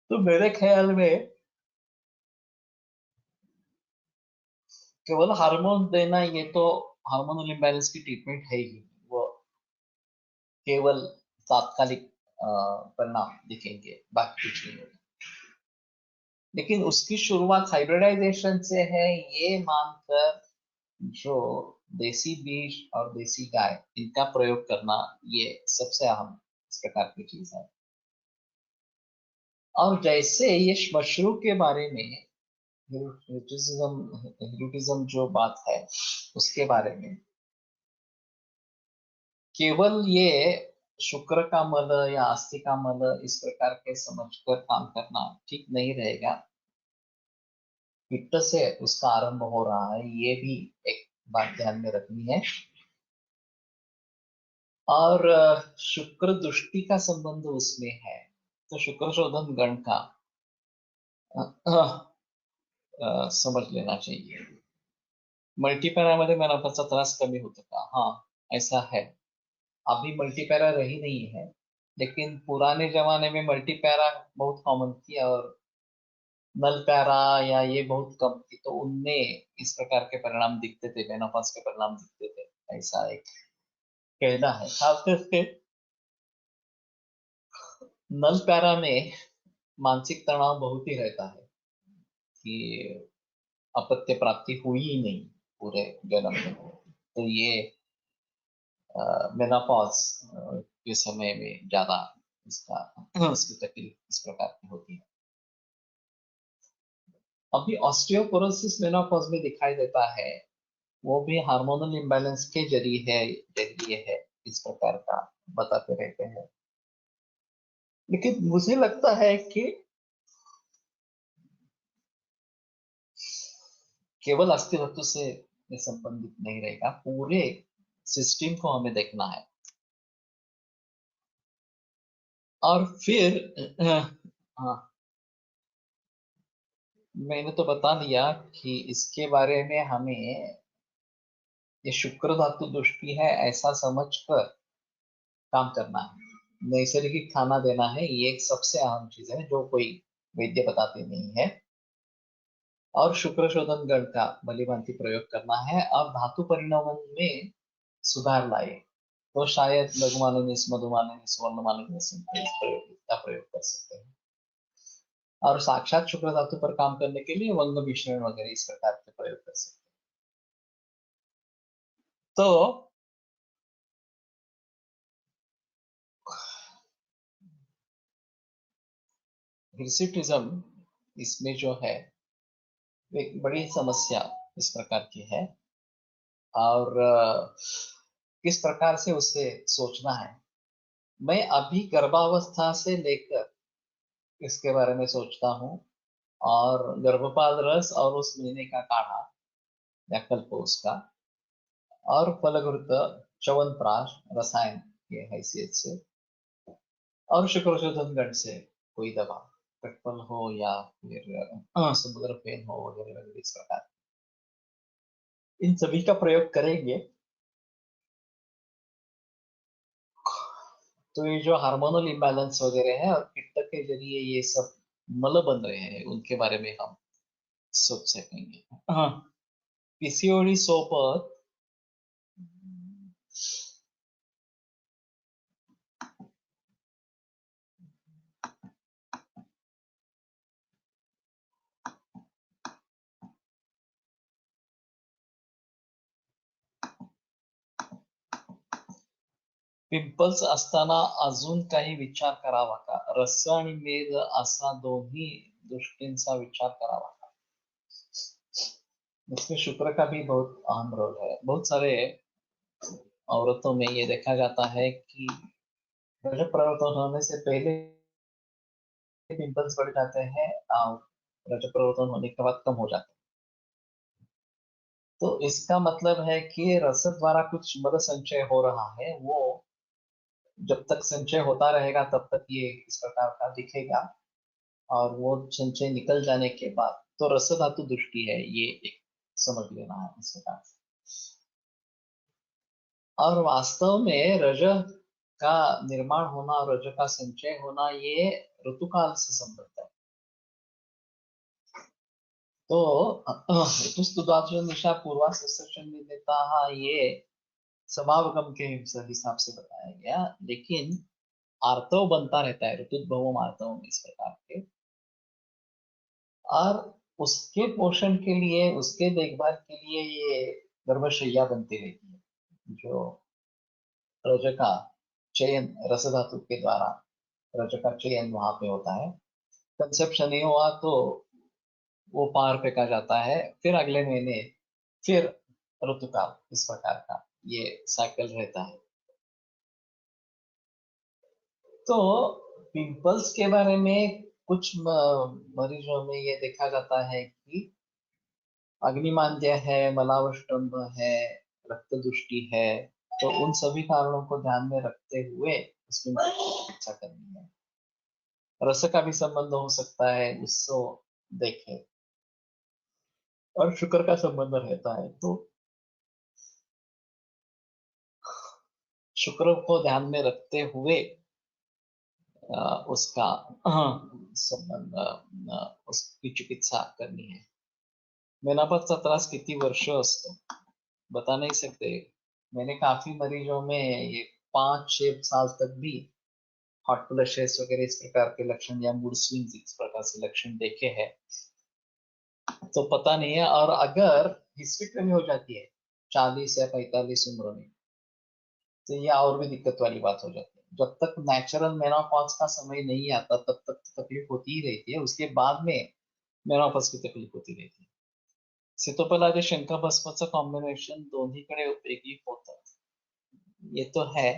Speaker 2: तो मेरे ख्याल में केवल हार्मोन देना, ये तो हार्मोनल इम्बैलेंस की ट्रीटमेंट है ही, वो केवल तात्कालिक परिणाम दिखेंगे, बाकी कुछ नहीं होगा। लेकिन उसकी शुरुआत हाइब्रिडाइजेशन से है, ये मानकर जो देसी बीज और देसी गाय इनका प्रयोग करना, ये सबसे अहम इस प्रकार की चीज है। और जैसे ये मशरू के बारे में हिरुटिज्म जो बात है उसके बारे में, केवल ये शुक्र का मल या अस्थि का मल इस प्रकार के समझकर काम करना ठीक नहीं रहेगा। पित्त से उसका आरंभ हो रहा है, ये भी एक बात ध्यान में रखनी है। और शुक्र दृष्टि का संबंध उसमें है, तो शुक्र शोधन गण का समझ लेना चाहिए। मल्टीपैरामध्ये मेनोपॉजचा त्रास कमी होतो का? हाँ, ऐसा है। अभी मल्टीपैरा रही नहीं है, लेकिन पुराने जमाने में मल्टीपैरा बहुत कॉमन थी और नल पैरा या ये बहुत कम थी, तो उनमें इस प्रकार के परिणाम दिखते थे, मेनोपॉज के परिणाम दिखते थे, ऐसा एक कहना है। खास करके नल पैरा में मानसिक तनाव बहुत ही रहता है कि अपत्य प्राप्ति हुई ही नहीं पूरे जन्म में, तो ये मेनोपॉज के समय में ज्यादा इसका उसकी तकलीफ इस प्रकार की होती है। अभी ऑस्टियोपोरोसिस मेनोपॉज में दिखाई देता है, वो भी हार्मोनल इम्बैलेंस के जरिए है, इस प्रकार का बताते रहते हैं। लेकिन मुझे लगता है कि केवल अस्थि धातु से ये संबंधित नहीं रहेगा, पूरे सिस्टम को हमें देखना है। और फिर हाँ, मैंने तो बता दिया कि इसके बारे में हमें ये शुक्र धातु दृष्टि है ऐसा समझकर काम करना है। नैसर्गिक खाना देना है, ये एक सबसे अहम चीज है जो कोई वैद्य बताते नहीं है। और शुक्र शोधन गण का भलीभांति प्रयोग करना है और धातु परिणमन में सुधार लाए, तो शायद लघुमाननिस, मधुमाननिस, वर्णमाननिस का प्रयोग कर सकते हैं। और साक्षात शुक्र धातु पर काम करने के लिए वंग मिश्रण वगैरह इस प्रकार के प्रयोग कर सकते हैं। तो हिर्सिटिज्म इसमें जो है एक बड़ी समस्या इस प्रकार की है, और किस प्रकार से उसे सोचना है। मैं अभी गर्भावस्था से लेकर इसके बारे में सोचता हूँ, और गर्भपात रस और उस महीने का काढ़ा या कल्प उसका, और फलघृत च्यवनप्राश रसायन के हैसियत से, और शुक्रशोधन गण से कोई दवा, कटपल हो या फिर समुद्र फेन हो वगैरह वगैरह इस प्रकार, इन सभी का प्रयोग करेंगे। तो ये जो हार्मोनल इम्बैलेंस वगैरह है और पित्त के जरिए ये सब मल बन रहे हैं, उनके बारे में हम सोच सकेंगे। हाँ, पीसीओडी सोबत पिंपल्स असताना अजून काही विचार करावा का? रस आणि मेद असा दोन्ही दृष्टींचा विचार करावा का? इसमें शुक्र का भी बहुत अहम रोल है। बहुत सारे औरतों में ये देखा जाता है कि रजत परिवर्तन होने से पहले पिंपल्स बढ़ जाते हैं और रजत परिवर्तन होने के बाद कम हो जाते हैं। तो इसका मतलब है कि रस द्वारा कुछ मल संचय हो रहा है, वो जब तक संचय होता रहेगा तब तक ये इस प्रकार का दिखेगा, और वो संचय निकल जाने के बाद तो रस धातु दृष्टि है, ये एक समझ लेना है इस प्रकार से। और वास्तव में रज का निर्माण होना और रज का संचय होना ये ऋतुकाल से संबंध है। तो ऋतुस्तुदाचुनिशा पूर्वा ये समावगम के हिसाब से बताया गया, लेकिन आर्तव बनता रहता है, ऋतुद्भवम आर्तवम इस प्रकार के। और उसके पोषण के लिए, उसके देखभाल के लिए ये गर्भशैया बनती रहती है, जो रज का चयन रस धातु के द्वारा रज का चयन वहां पे होता है। कंसेप्शन नहीं हुआ तो वो पार फेंका जाता है, फिर अगले महीने फिर ऋतुकाल, इस प्रकार का ये साइकिल रहता है। तो पिंपल्स के बारे में कुछ मरीजों में ये देखा जाता है कि अग्निमांद्य है, मलावष्टम्भ है, रक्त दुष्टि है, तो उन सभी कारणों को ध्यान में रखते हुए उसमें चिकित्सा करनी है। रस का भी संबंध हो सकता है, उसको देखें, और शुक्र का संबंध रहता है तो शुक्र को ध्यान में रखते हुए उसका संबंध, उसकी चिकित्सा करनी है। मेनापथचा त्रास किती वर्ष असतो बता नहीं सकते। मैंने काफी मरीजों में ये 5-6 साल तक भी हॉट फ्लशेस वगैरह इस प्रकार के लक्षण या मूड स्विंग्स इस प्रकार से लक्षण देखे हैं, तो पता नहीं है। और अगर हिस्टेक्टमी हो जाती है 40 या 45 उम्र में, तो ये और भी दिक्कत वाली बात हो जाती है। जब तक नेचुरल मेनोपॉज का समय नहीं आता तब तक तकलीफ होती ही रहती है, उसके बाद में मेनोपॉज की तकलीफ होती रहती है। सीतोपल आदि शंखभस्मचं कॉम्बिनेशन दोन्हीकडे उपयोगी होतं, ये तो है।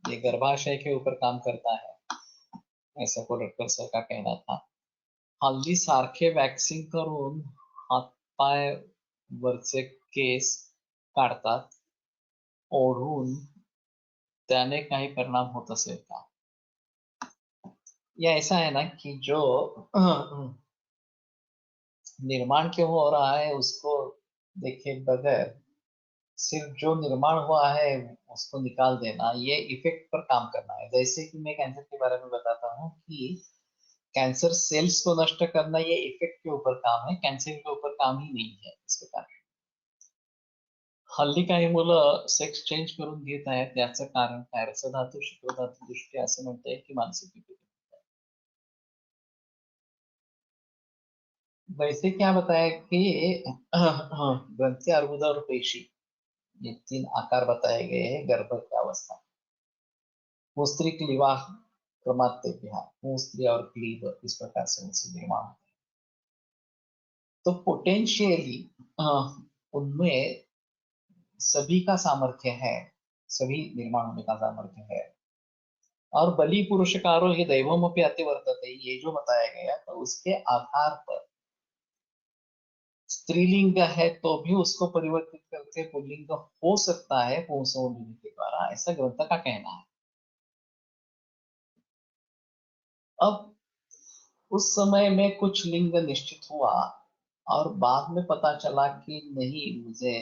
Speaker 2: ये गर्भाशय के ऊपर काम करता है, ऐसा को डॉक्टर सर का कहना था। हल्ली सारखे वॅक्सिंग करून हातपाय वरचे केस काढतात, ओढून, त्याने काही परिणाम होत असेल का? या ऐसा है ना कि जो निर्माण क्यों हो रहा है उसको देखे बगैर सिर्फ जो निर्माण हुआ है उसको निकाल देना, ये इफेक्ट पर काम करना है। जैसे कि मैं कैंसर के बारे में बताता हूँ कि कैंसर सेल्स को नष्ट करना ये इफेक्ट के ऊपर काम है, कैंसर के ऊपर काम ही नहीं है। इस प्रकार हल्ली काही मुलं सेक्स चेंज करून घेत आहेत, त्याचं कारण काय? रसधातू शुक्रधातू दृष्टी असं म्हणते की मानसिक विकृती। वैसे क्या बताया कि ग्रंथि, अर्बुद और पेशी, ये 3 आकार बताए गए हैं गर्भ की अवस्था। भूस्त्री क्लीवा क्रमात्य, भूस्त्री और क्लीव इस प्रकार से उनसे निर्माण होते हैं। तो पोटेंशियली उनमें सभी का सामर्थ्य है, सभी निर्माण होने का सामर्थ्य है। और बलि पुरुषकारो ये दैवमपि अतिवर्तते, ये जो बताया गया, तो उसके आधार पर स्त्रीलिंग है तो भी उसको परिवर्तित करके पुल्लिंग हो सकता है पुंसवन के द्वारा, ऐसा ग्रंथ का कहना है। अब उस समय में कुछ लिंग निश्चित हुआ और बाद में पता चला कि नहीं, मुझे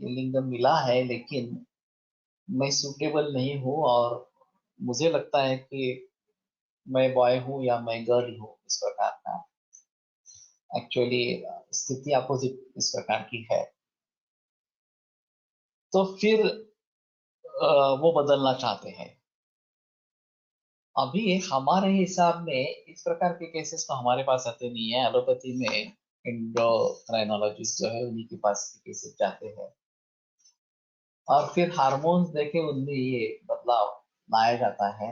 Speaker 2: ये लिंग मिला है लेकिन मैं सूटेबल नहीं हूँ, और मुझे लगता है कि मैं बॉय हूँ या मैं गर्ल हूँ, इस प्रकार का एक्चुअली स्थिति अपोजिट इस प्रकार की है। तो फिर वो बदलना चाहते हैं। अभी हमारे हिसाब में इस प्रकार के केसेस तो हमारे पास आते नहीं है। एलोपैथी में एंडोक्राइनोलॉजिस्ट जो है उन्हीं के पास केसेस जाते हैं, और फिर हार्मोन्स देके उनमें ये बदलाव लाया जाता है,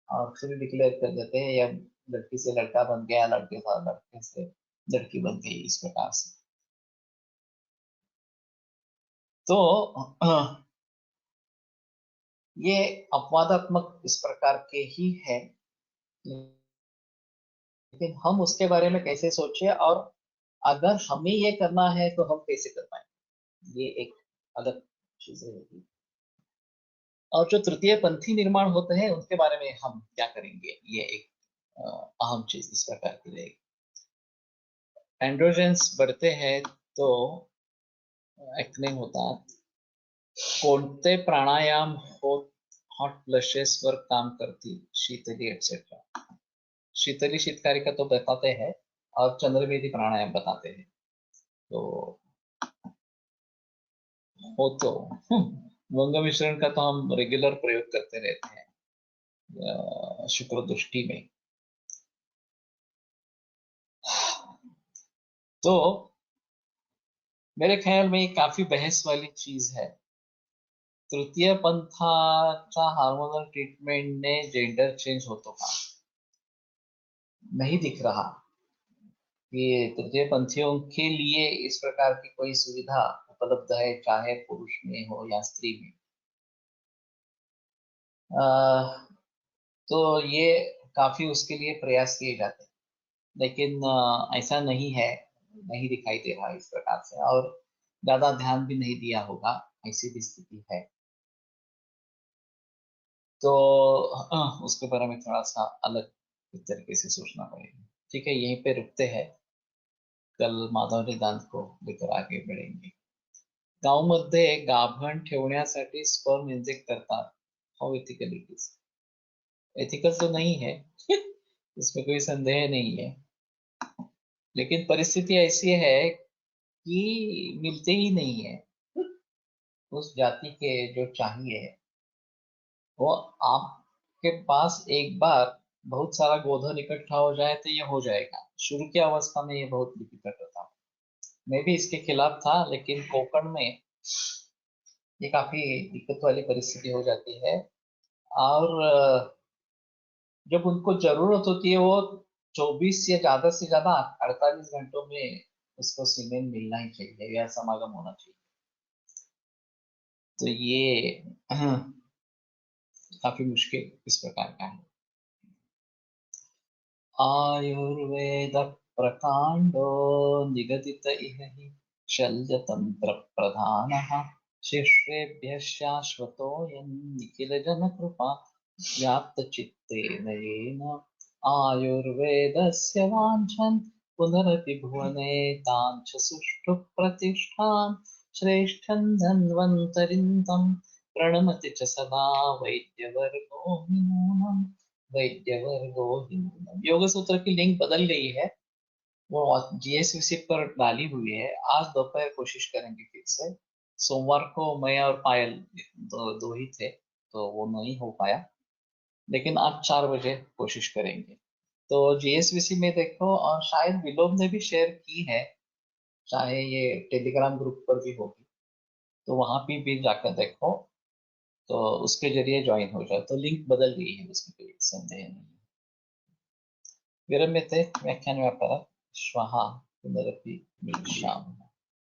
Speaker 2: और फिर डिक्लेयर कर देते हैं या लड़की से लड़का बन गया, लड़के से लड़के से लड़की बन गई, इस प्रकार से। तो ये अपवादात्मक इस प्रकार के ही है, लेकिन हम उसके बारे में कैसे सोचे, और अगर हमें ये करना है तो हम कैसे कर पाएंगे, ये एक अलग चीज रहेगी। और जो तृतीय पंथी निर्माण होते हैं उनके बारे में हम क्या करेंगे, ये एक अहम चीज इस प्रकार की रहेगी। एंड्रोजेंस बढ़ते हैं तो एक्ने होता। कोणते प्राणायाम हॉट फ्लशेस वर काम करती, शीतली एक्सेट्रा। शीतली शीतकारी का तो बताते हैं, और चंद्रवेदी प्राणायाम बताते हैं। तो हो तो वंग मिश्रण का तो हम रेगुलर प्रयोग करते रहते हैं शुक्र दृष्टि में। तो मेरे ख्याल में ये काफी बहस वाली चीज है। तृतीय पंथाचा हार्मोनल ट्रीटमेंट ने जेंडर चेंज होतो का? नहीं दिख रहा कि तृतीय पंथियों के लिए इस प्रकार की कोई सुविधा उपलब्ध है, चाहे पुरुष में हो या स्त्री में। तो ये काफी उसके लिए प्रयास किए जाते हैं, लेकिन ऐसा नहीं है, नहीं दिखाई दे रहा इस प्रकार से, और ज्यादा ध्यान भी नहीं दिया होगा, ऐसी भी स्थिति है। तो उसके बारे में थोड़ा सा अलग तरीके से सोचना पड़ेगा। ठीक है, यहीं पे रुकते हैं, कल माधव निदांत को लेकर आगे बढ़ेंगे। गावमध्ये गाभण ठेवण्यासाठी स्पर्म इंजेक्ट करतात, how ethical it is? Ethical तो नहीं है इसमें कोई संदेह नहीं है, लेकिन परिस्थिति ऐसी है कि मिलते ही नहीं है उस जाति के जो चाहिए। वो आपके पास एक बार बहुत सारा गोधन इकट्ठा हो जाए तो ये हो जाएगा। शुरू की अवस्था में ये बहुत डिफिकल्ट होता, मैं भी इसके खिलाफ था, लेकिन कोकण में ये काफी दिक्कत वाली परिस्थिति हो जाती है। और जब उनको जरूरत होती है, वो 24 या ज्यादा से ज्यादा 48 घंटों में उसको सीमेंट मिलना ही चाहिए या समागम होना चाहिए। तो ये काफी मुश्किल इस प्रकार का है। आयुर्वेद प्रकांडो निगदित इह हि शल्यतंत्र प्रधानः शिष्येभ्यः शाश्वतोऽयं निखिल जन कृपा व्याप्त चित्तेन येन आयुर्वेदस्य वाञ्छन् पुनरपि भुवने ताञ्च सुष्ठु प्रतिष्ठां श्रेष्ठं धन्वन्तरिं तं प्रणमति च सदा वैद्यवर्गो हि नूनम्। वैद्यवर्गो हि नूनम्। योग सूत्र की लिंक बदल गई है, वो जीएसवीसी पर डाली हुई है। आज दोपहर कोशिश करेंगे फिर से। सोमवार को मैं और पायल दो ही थे, तो वो नहीं हो पाया, लेकिन आज 4 बजे कोशिश करेंगे। तो जीएसवीसी में देखो, और शायद विलोम ने भी शेयर की है, चाहे ये टेलीग्राम ग्रुप पर भी होगी, तो वहां भी जाकर देखो, तो उसके जरिए ज्वाइन हो जाए। तो लिंक बदल गई है, उसमें कोई संदेह नहीं। विरम्यते व्याख्यानव्यापारः श्वः पुनरपि मिलिष्यामः।